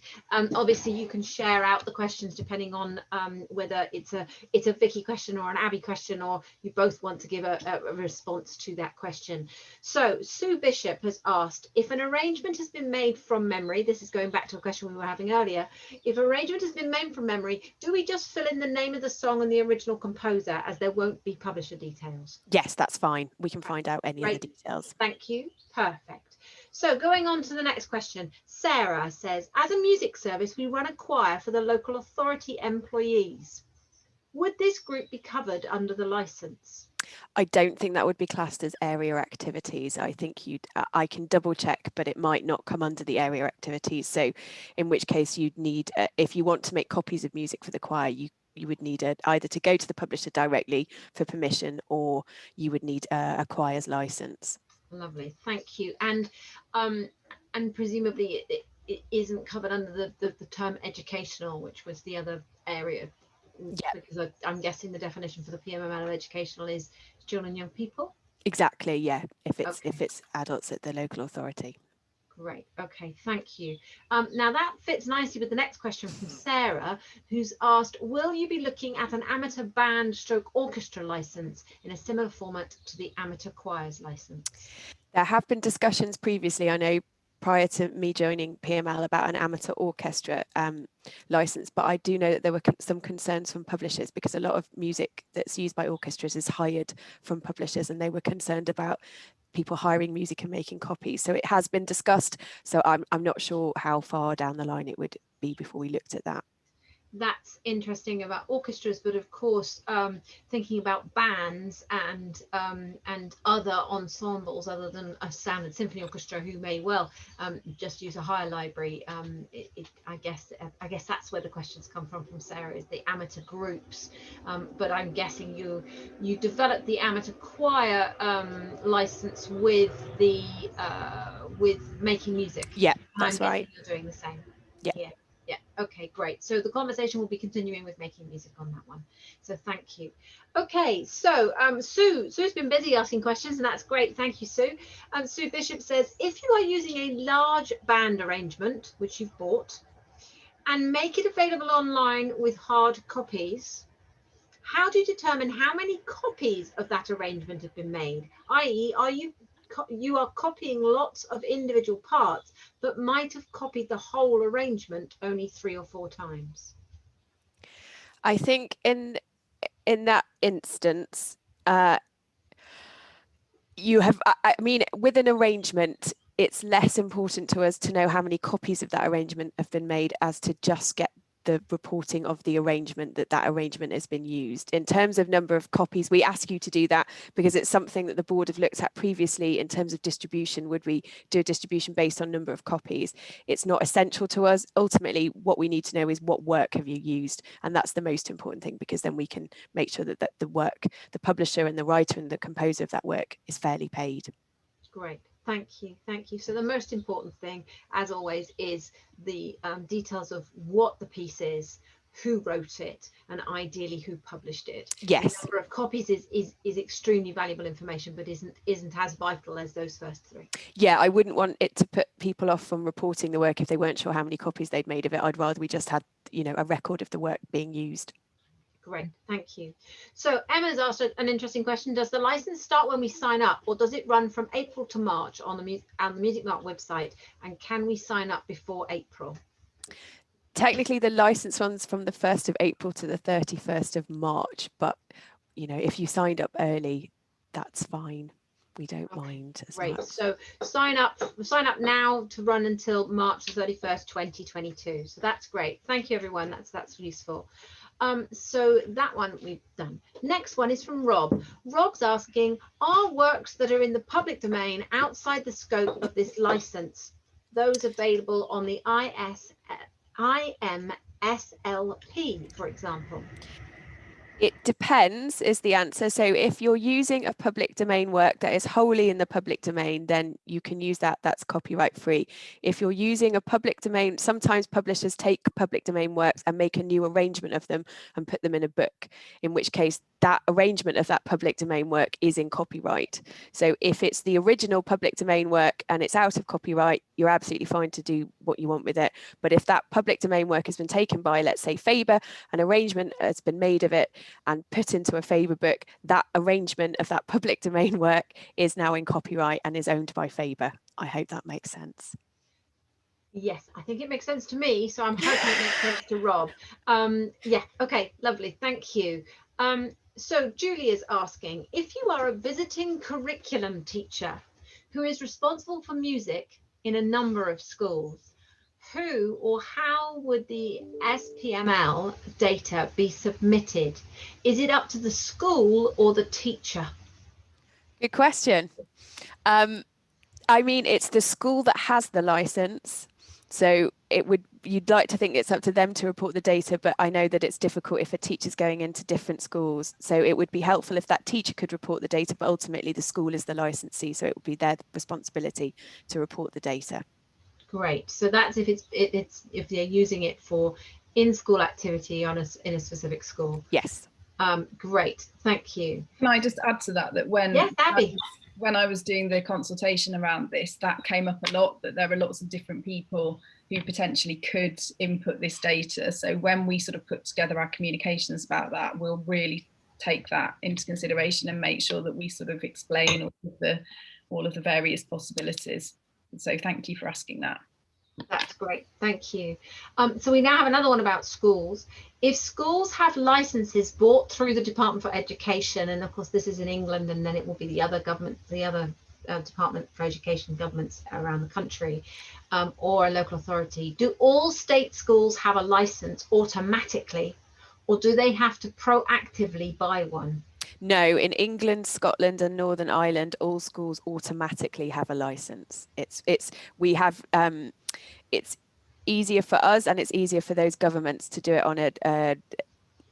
obviously you can share out the questions depending on whether it's a Vicky question or an Abby question, or you both want to give a response to that question. So Sue Bishop has asked, if an arrangement has been made from memory, this is going back to a question we were having earlier, if arrangement has been made from memory, do we just fill in the name of the song and the original composer, as there won't be publisher details? Yes, that's fine. We can find out any of the details. Thank you. Perfect. So going on to the next question, Sarah says, as a music service, we run a choir for the local authority employees. Would this group be covered under the license? I don't think that would be classed as area activities. I think I can double check, but it might not come under the area activities. So in which case you'd need, if you want to make copies of music for the choir, you would need either to go to the publisher directly for permission, or you would need a choir's license. Lovely, thank you. And presumably it isn't covered under the term educational, which was the other area. Yeah, because I'm guessing the definition for the PMML of educational is children and young people. Exactly, yeah. If it's adults at the local authority. Great. Okay, thank you. Now that fits nicely with the next question from Sarah, who's asked, will you be looking at an amateur band stroke orchestra license in a similar format to the amateur choirs license? There have been discussions previously, I know, prior to me joining PML, about an amateur orchestra license, but I do know that there were some concerns from publishers, because a lot of music that's used by orchestras is hired from publishers, and they were concerned about people hiring music and making copies. So it has been discussed. So I'm not sure how far down the line it would be before we looked at that. That's interesting about orchestras, but of course thinking about bands and other ensembles other than a standard symphony orchestra, who may well just use a higher library. I guess that's where the questions come from Sarah, is the amateur groups, but I'm guessing you developed the amateur choir license with making music. Yeah, that's right. You're doing the same. Yeah. Yeah, okay, great. So the conversation will be continuing with making music on that one. So thank you. Okay, so Sue's been busy asking questions, and that's great. Thank you, Sue. Sue Bishop says, if you are using a large band arrangement, which you've bought, and make it available online with hard copies, how do you determine how many copies of that arrangement have been made? i.e., you are copying lots of individual parts, but might have copied the whole arrangement only 3 or 4 times? I think in that instance, you have, I mean, with an arrangement, it's less important to us to know how many copies of that arrangement have been made as to just get the reporting of the arrangement that arrangement has been used. In terms of number of copies, we ask you to do that because it's something that the board have looked at previously in terms of distribution. Would we do a distribution based on number of copies? It's not essential to us. Ultimately, what we need to know is what work have you used, and that's the most important thing, because then we can make sure that the work, the publisher and the writer and the composer of that work is fairly paid. Great. Thank you. Thank you. So the most important thing, as always, is the details of what the piece is, who wrote it, and ideally who published it. Yes. The number of copies is extremely valuable information, but isn't as vital as those first three. Yeah, I wouldn't want it to put people off from reporting the work if they weren't sure how many copies they'd made of it. I'd rather we just had, you know, a record of the work being used. Great, thank you. So Emma's asked an interesting question. Does the license start when we sign up, or does it run from April to March on the Music Mart website? And can we sign up before April? Technically, the license runs from the 1st of April to the 31st of March, but you know, if you signed up early, that's fine. We don't mind as Great. much. So sign up now to run until March 31st, 2022. So that's great. Thank you, everyone. That's useful. So that one we've done. Next one is from Rob. Rob's asking, are works that are in the public domain outside the scope of this license, those available on the IMSLP, for example? It depends is the answer. So if you're using a public domain work that is wholly in the public domain, then you can use that. That's copyright free. If you're using a public domain, sometimes publishers take public domain works and make a new arrangement of them and put them in a book, in which case that arrangement of that public domain work is in copyright. So if it's the original public domain work and it's out of copyright, you're absolutely fine to do what you want with it. But if that public domain work has been taken by, let's say, Faber, an arrangement has been made of it and put into a Faber book, that arrangement of that public domain work is now in copyright and is owned by Faber. I hope that makes sense. Yes, I think it makes sense to me, so I'm hoping it makes sense to Rob. Yeah, okay, lovely, thank you. So Julie is asking, if you are a visiting curriculum teacher who is responsible for music in a number of schools, who or how would the SPML data be submitted? Is it up to the school or the teacher? Good question. I mean, it's the school that has the license. So you'd like to think it's up to them to report the data, but I know that it's difficult if a teacher's going into different schools. So it would be helpful if that teacher could report the data, but ultimately the school is the licensee. So it would be their responsibility to report the data. Great. So that's if they're using it for in-school activity in a specific school. Yes. Great. Thank you. Can I just add to that when yes, Abby. When I was doing the consultation around this, that came up a lot, that there are lots of different people who potentially could input this data. So when we sort of put together our communications about that, we'll really take that into consideration and make sure that we sort of explain all of the various possibilities. So thank you for asking that. That's great, thank you. So we now have another one about schools. If schools have licenses bought through the Department for Education, and of course this is in England, and then it will be the other government, Department for Education governments around the country, or a local authority, do all state schools have a license automatically, or do they have to proactively buy one? No, in England, Scotland and Northern Ireland, all schools automatically have a license. It's easier for us and it's easier for those governments to do it on a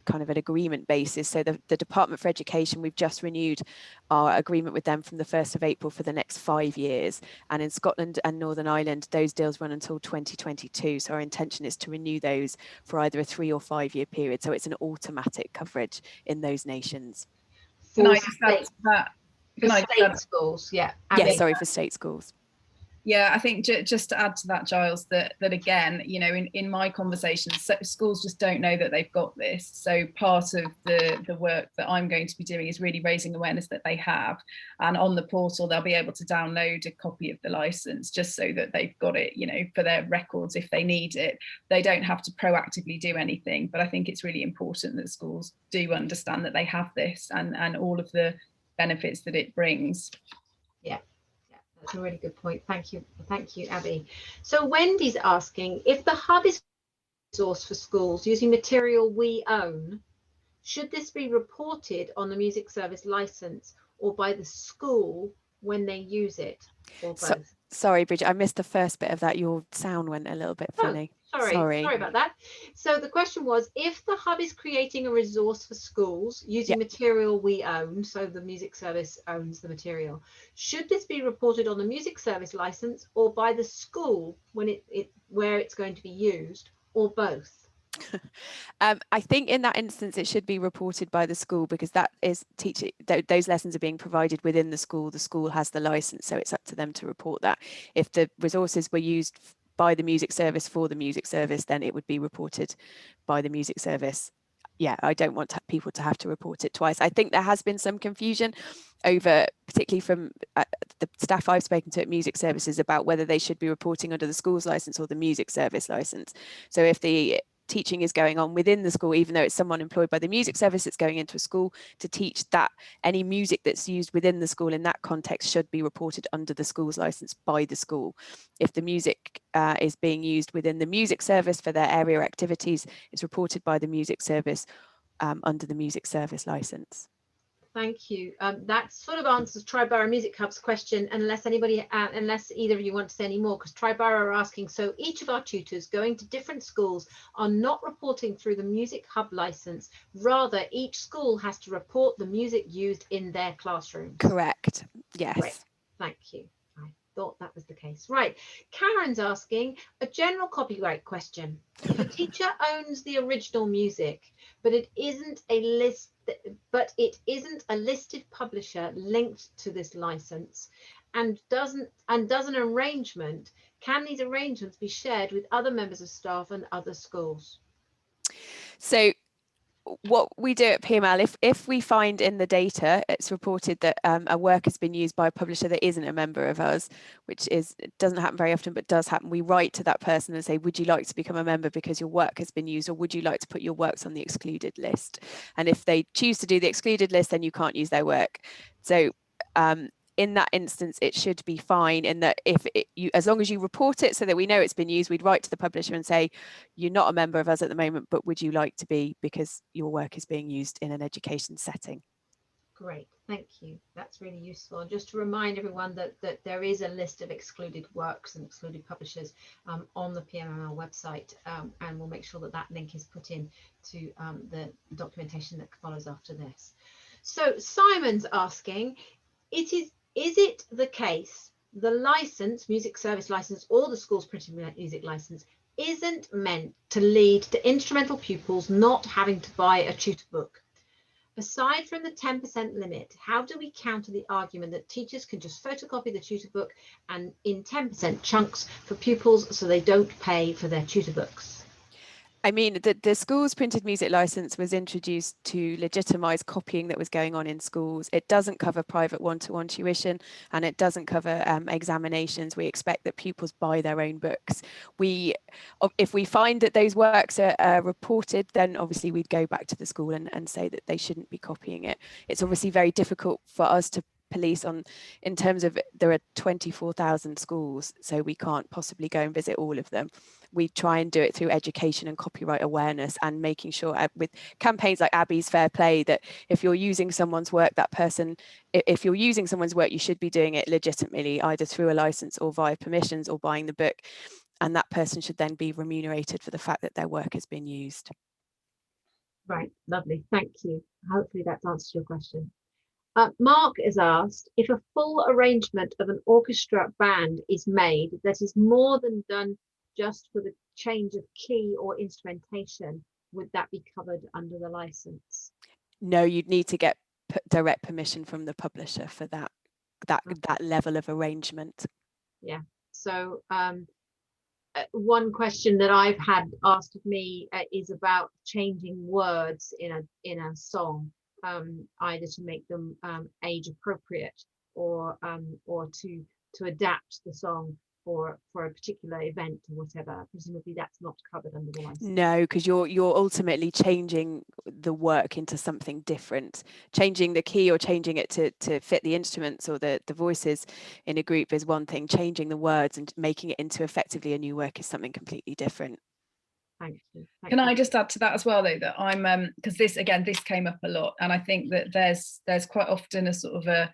kind of an agreement basis. So the Department for Education, we've just renewed our agreement with them from the 1st of April for the next 5 years. And in Scotland and Northern Ireland, those deals run until 2022. So our intention is to renew those for either a 3 or 5 year period. So it's an automatic coverage in those nations. Can I just add to that? For state schools, yeah. Yes, sorry, for state schools. Yeah, I think just to add to that, Giles, that again, you know, in my conversations, schools just don't know that they've got this. So part of the work that I'm going to be doing is really raising awareness that they have. And on the portal, they'll be able to download a copy of the license just so that they've got it, you know, for their records if they need it. They don't have to proactively do anything. But I think it's really important that schools do understand that they have this and all of the benefits that it brings. Yeah. That's a really good point. Thank you, Abby. So Wendy's asking, if the hub is a resource for schools using material we own, should this be reported on the music service license or by the school when they use it, or both? Sorry, Bridget, I missed the first bit of that. Your sound went a little bit funny. Sorry about that. So the question was, if the hub is creating a resource for schools using material we own, so the music service owns the material, should this be reported on the music service license or by the school when where it's going to be used, or both? I think in that instance it should be reported by the school, because that is teaching, those lessons are being provided within the school has the license, so it's up to them to report that. If the resources were used by the music service for the music service, then it would be reported by the music service. Yeah, I don't want people to have to report it twice. I think there has been some confusion over, particularly from the staff I've spoken to at music services, about whether they should be reporting under the school's license or the music service license. So if the teaching is going on within the school, even though it's someone employed by the music service that's going into a school to teach, that any music that's used within the school in that context should be reported under the school's license by the school. If the music is being used within the music service for their area activities, it's reported by the music service under the music service license. Thank you. That sort of answers Triborough Music Hub's question, unless either of you want to say any more, because Triborough are asking, so each of our tutors going to different schools are not reporting through the Music Hub license, rather each school has to report the music used in their classrooms. Correct, yes. Great. Thank you. I thought that was the case. Right, Karen's asking a general copyright question. If a teacher owns the original music, but it isn't a listed publisher linked to this license, and does an arrangement, can these arrangements be shared with other members of staff and other schools? So what we do at PML, if we find in the data it's reported that a work has been used by a publisher that isn't a member of us, which doesn't happen very often but does happen, we write to that person and say, would you like to become a member because your work has been used, or would you like to put your works on the excluded list? And if they choose to do the excluded list, then you can't use their work. So in that instance, it should be fine, in that as long as you report it so that we know it's been used, we'd write to the publisher and say, you're not a member of us at the moment, but would you like to be, because your work is being used in an education setting. Great, thank you. That's really useful. And just to remind everyone that there is a list of excluded works and excluded publishers on the PML website, and we'll make sure that that link is put in to the documentation that follows after this. So Simon's asking, is it the case the license, music service license, or the school's printed music license isn't meant to lead to instrumental pupils not having to buy a tutor book? Aside from the 10% limit, how do we counter the argument that teachers can just photocopy the tutor book and in 10% chunks for pupils so they don't pay for their tutor books? I mean, the school's printed music license was introduced to legitimise copying that was going on in schools. It doesn't cover private one-to-one tuition, and it doesn't cover examinations. We expect that pupils buy their own books. If we find that those works are reported, then obviously we'd go back to the school and say that they shouldn't be copying it. It's obviously very difficult for us to police in terms of, there are 24,000 schools, so we can't possibly go and visit all of them. We try and do it through education and copyright awareness, and making sure with campaigns like Abby's Fair Play that if you're using someone's work, if you're using someone's work, you should be doing it legitimately, either through a license or via permissions or buying the book, and that person should then be remunerated for the fact that their work has been used. Right, lovely, thank you. Hopefully that's answered your question. Mark is asked, if a full arrangement of an orchestra band is made that is more than done just for the change of key or instrumentation, would that be covered under the license? No, you'd need to get direct permission from the publisher for that level of arrangement. Yeah. So one question that I've had asked of me is about changing words in a song. Either to make them age appropriate or to adapt the song for a particular event or whatever. Presumably that's not covered under the license. No, because you're ultimately changing the work into something different. Changing the key or changing it to fit the instruments or the voices in a group is one thing. Changing the words and making it into effectively a new work is something completely different. Thank you. Can I just add to that as well, though, that I'm because this came up a lot, and I think that there's quite often a sort of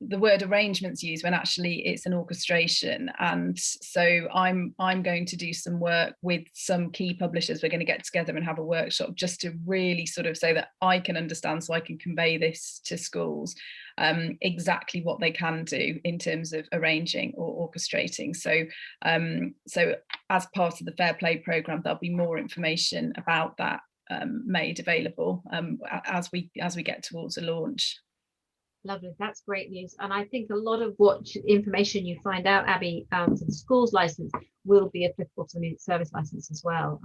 the word arrangement's used when actually it's an orchestration. And so I'm going to do some work with some key publishers. We're going to get together and have a workshop just to really sort of so that I can understand, so I can convey this to schools, exactly what they can do in terms of arranging or orchestrating. So so as part of the Fair Play programme, there'll be more information about that made available as we get towards a launch. Lovely, that's great news. And I think a lot of what information you find out, Abby, for the schools license will be applicable to the music service license as well.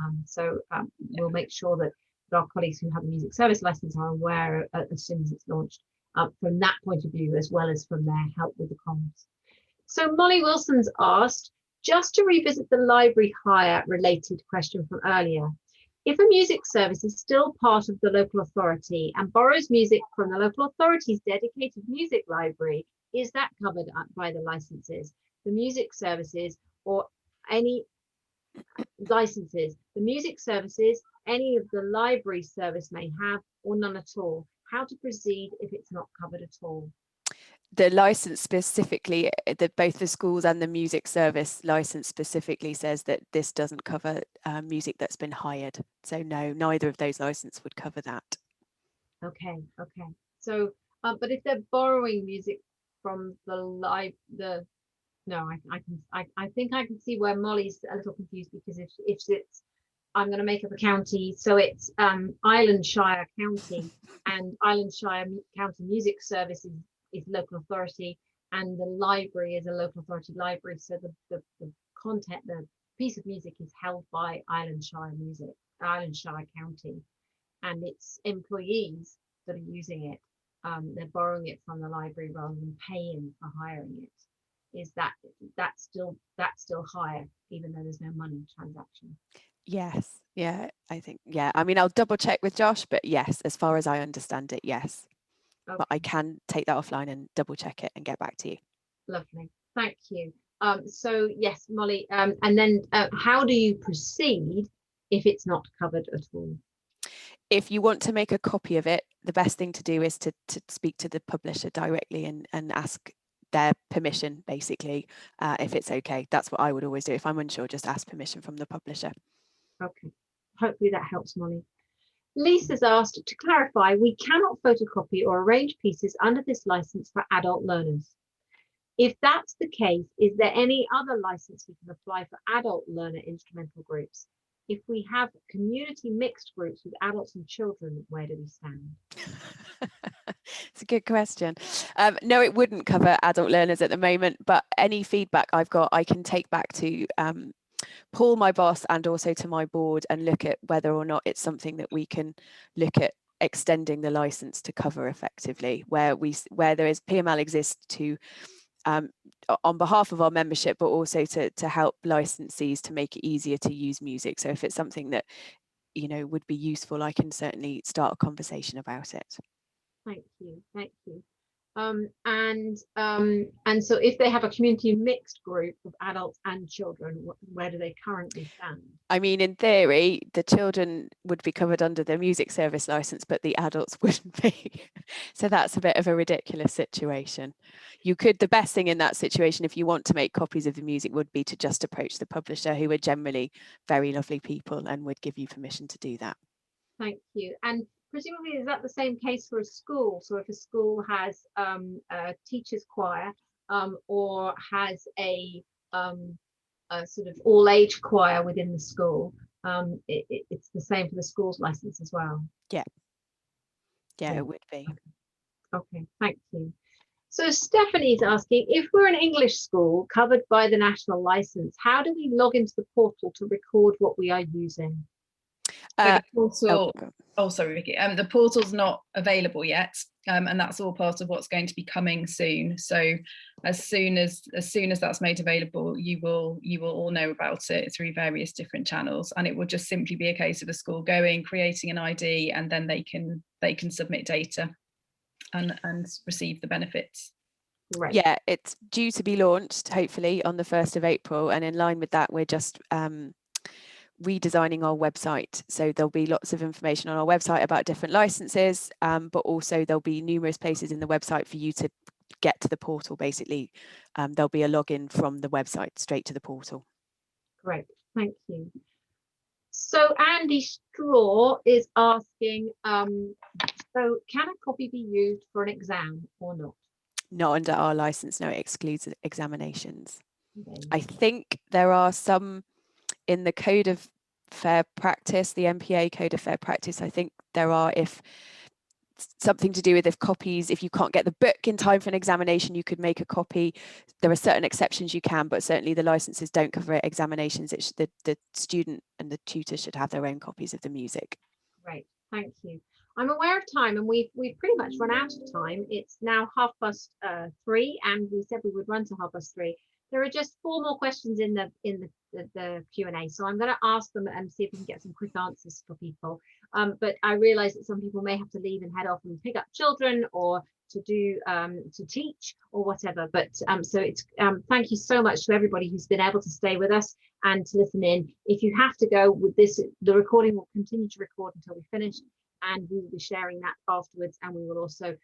We'll make sure that our colleagues who have a music service license are aware as soon as it's launched from that point of view, as well as from their help with the comms. So Molly Wilson's asked, just to revisit the library hire related question from earlier, if a music service is still part of the local authority and borrows music from the local authority's dedicated music library, is that covered by the licenses, the music services, or any licenses, the music services, any of the library service may have, or none at all? How to proceed if it's not covered at all? The license specifically, both the schools and the music service license specifically says that this doesn't cover music that's been hired. So no, neither of those licenses would cover that. Okay. So, but if they're borrowing music from I think I can see where Molly's a little confused, because if it's, I'm going to make up a county, so it's Islandshire County, and Islandshire County Music Service is local authority, and the library is a local authority library. So the content, the piece of music is held by Islandshire County, and it's employees that are using it. They're borrowing it from the library rather than paying for hiring it. Is that's still higher, even though there's no money transaction? Yes. Yeah, I think, yeah. I mean, I'll double check with Josh, but yes, as far as I understand it, yes. Okay. But I can take that offline and double check it and get back to you. Lovely, thank you. So yes, Molly, and then how do you proceed if it's not covered at all? If you want to make a copy of it, the best thing to do is to speak to the publisher directly and ask their permission, basically, if it's okay. That's what I would always do. If I'm unsure, just ask permission from the publisher. Okay, hopefully that helps, Molly. Lisa's asked, to clarify, we cannot photocopy or arrange pieces under this license for adult learners. If that's the case, is there any other license we can apply for adult learner instrumental groups? If we have community mixed groups with adults and children, where do we stand? It's a good question. No, it wouldn't cover adult learners at the moment, but any feedback I've got, I can take back to Paul, my boss, and also to my board, and look at whether or not it's something that we can look at extending the license to cover effectively, where there is PML exists to on behalf of our membership, but also to help licensees to make it easier to use music. So if it's something that, you know, would be useful, I can certainly start a conversation about it. Thank you. And so if they have a community mixed group of adults and children, where do they currently stand? I mean, in theory, the children would be covered under the music service license, but the adults wouldn't be. So that's a bit of a ridiculous situation. The best thing in that situation, if you want to make copies of the music, would be to just approach the publisher, who are generally very lovely people and would give you permission to do that. Thank you. And presumably, is that the same case for a school? So if a school has a teacher's choir or has a sort of all-age choir within the school, it's the same for the school's license as well? Yeah, it would be. Okay, thank you. So Stephanie's asking, if we're an English school covered by the national license, how do we log into the portal to record what we are using? The sorry, Vicky. The portal's not available yet, and that's all part of what's going to be coming soon. So as soon as that's made available, you will all know about it through various different channels, and it will just simply be a case of a school creating an ID, and then they can submit data and receive the benefits. Right. Yeah, it's due to be launched hopefully on the 1st of April, and in line with that, we're just redesigning our website. So there'll be lots of information on our website about different licenses, but also there'll be numerous places in the website for you to get to the portal, basically. There'll be a login from the website straight to the portal. Great, thank you. So Andy Straw is asking, so can a copy be used for an exam or not? Not under our license, no, it excludes examinations. Okay. I think there are some in the Code of Fair Practice, the MPA Code of Fair Practice. I think there are, if something to do with if you can't get the book in time for an examination, you could make a copy. There are certain exceptions you can, but certainly the licenses don't cover examinations. The student and the tutor should have their own copies of the music. Great, thank you. I'm aware of time, and we've pretty much run out of time. It's now 3:30, and we said we would run to 3:30. There are just 4 more questions in the Q&A, so I'm going to ask them and see if we can get some quick answers for people. But I realise that some people may have to leave and head off and pick up children, or to do to teach or whatever. But so it's thank you so much to everybody who's been able to stay with us and to listen in. If you have to go with this, the recording will continue to record until we finish, and we will be sharing that afterwards, and we will also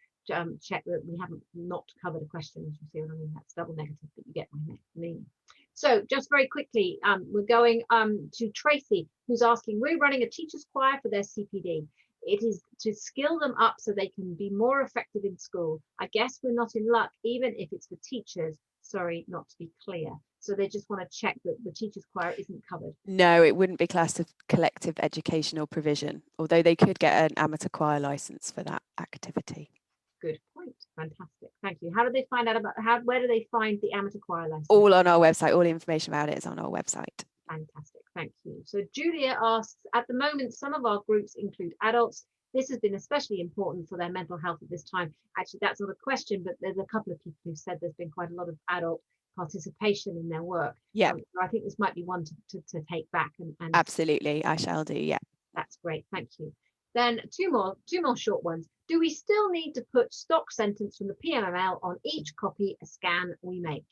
check that we haven't not covered a question. As you see what I mean, that's double negative, but you get my meaning. So just very quickly, we're going to Tracy, who's asking, we're running a teachers choir for their CPD. It is to skill them up so they can be more effective in school. I guess we're not in luck, even if it's for teachers. Sorry, not to be clear. So they just want to check that the teachers choir isn't covered. No, it wouldn't be classed as collective educational provision, although they could get an amateur choir license for that activity. Good point. Fantastic. Thank you. How do they find out about where do they find the amateur choir license? All on our website. All the information about it is on our website. Fantastic. Thank you. So Julia asks, at the moment, some of our groups include adults. This has been especially important for their mental health at this time. Actually, that's not a question, but there's a couple of people who said there's been quite a lot of adult participation in their work. Yeah. So I think this might be one to take back. And absolutely, I shall do. Yeah. That's great. Thank you. Then two more short ones. Do we still need to put stock sentence from the PMML on each copy a scan we make?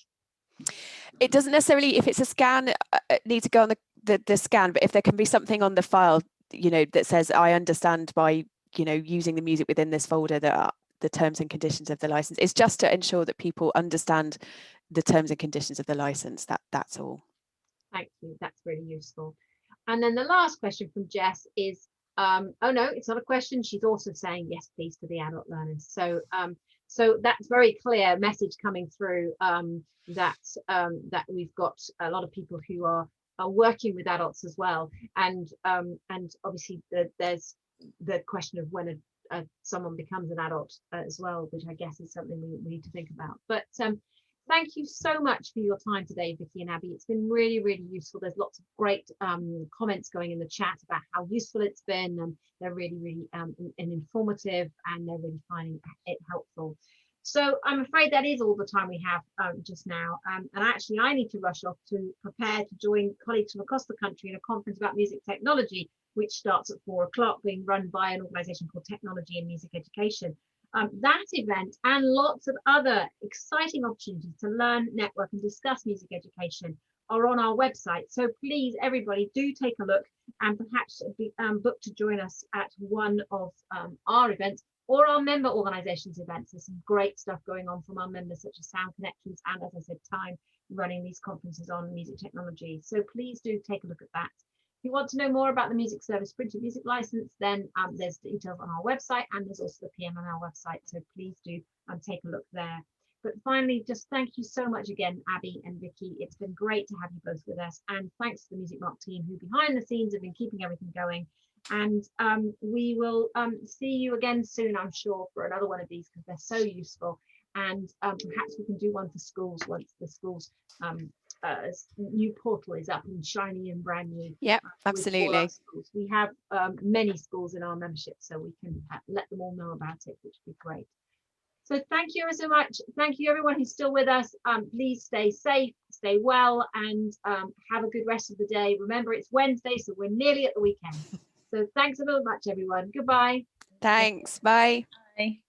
It doesn't necessarily, if it's a scan, need to go on the scan, but if there can be something on the file, that says, I understand by, using the music within this folder that are the terms and conditions of the license. It's just to ensure that people understand the terms and conditions of the license. That's all. Thank you. That's really useful. And then the last question from Jess is, oh no, it's not a question. She's also saying yes, please, to the adult learners. So so that's very clear message coming through, that we've got a lot of people who are working with adults as well, and obviously there's the question of when someone becomes an adult as well, which I guess is something we need to think about. But thank you so much for your time today, Vicky and Abby. It's been really, really useful. There's lots of great comments going in the chat about how useful it's been, and they're really, really informative, and they're really finding it helpful. So I'm afraid that is all the time we have just now. And actually, I need to rush off to prepare to join colleagues from across the country in a conference about music technology, which starts at 4 o'clock, being run by an organisation called Technology and Music Education. That event and lots of other exciting opportunities to learn, network and discuss music education are on our website. So please, everybody, do take a look and perhaps book to join us at one of our events or our member organisations events. There's some great stuff going on from our members, such as Sound Connections and, as I said, Time, running these conferences on music technology. So please do take a look at that. If you want to know more about the Music Service printed music license, then there's details on our website, and there's also the PMML website. So please do take a look there. But finally, just thank you so much again, Abby and Vicky. It's been great to have you both with us. And thanks to the Music Mark team, who behind the scenes have been keeping everything going. And we will see you again soon, I'm sure, for another one of these, because they're so useful. And perhaps we can do one for schools once the schools new portal is up and shiny and brand new. Yeah, absolutely. We have many schools in our membership, so we can let them all know about it, which would be great. So thank you so much. Thank you everyone who's still with us. Please stay safe, stay well, and have a good rest of the day. Remember, it's Wednesday, so we're nearly at the weekend. So thanks so much, everyone. Goodbye. Thanks. Bye. Bye.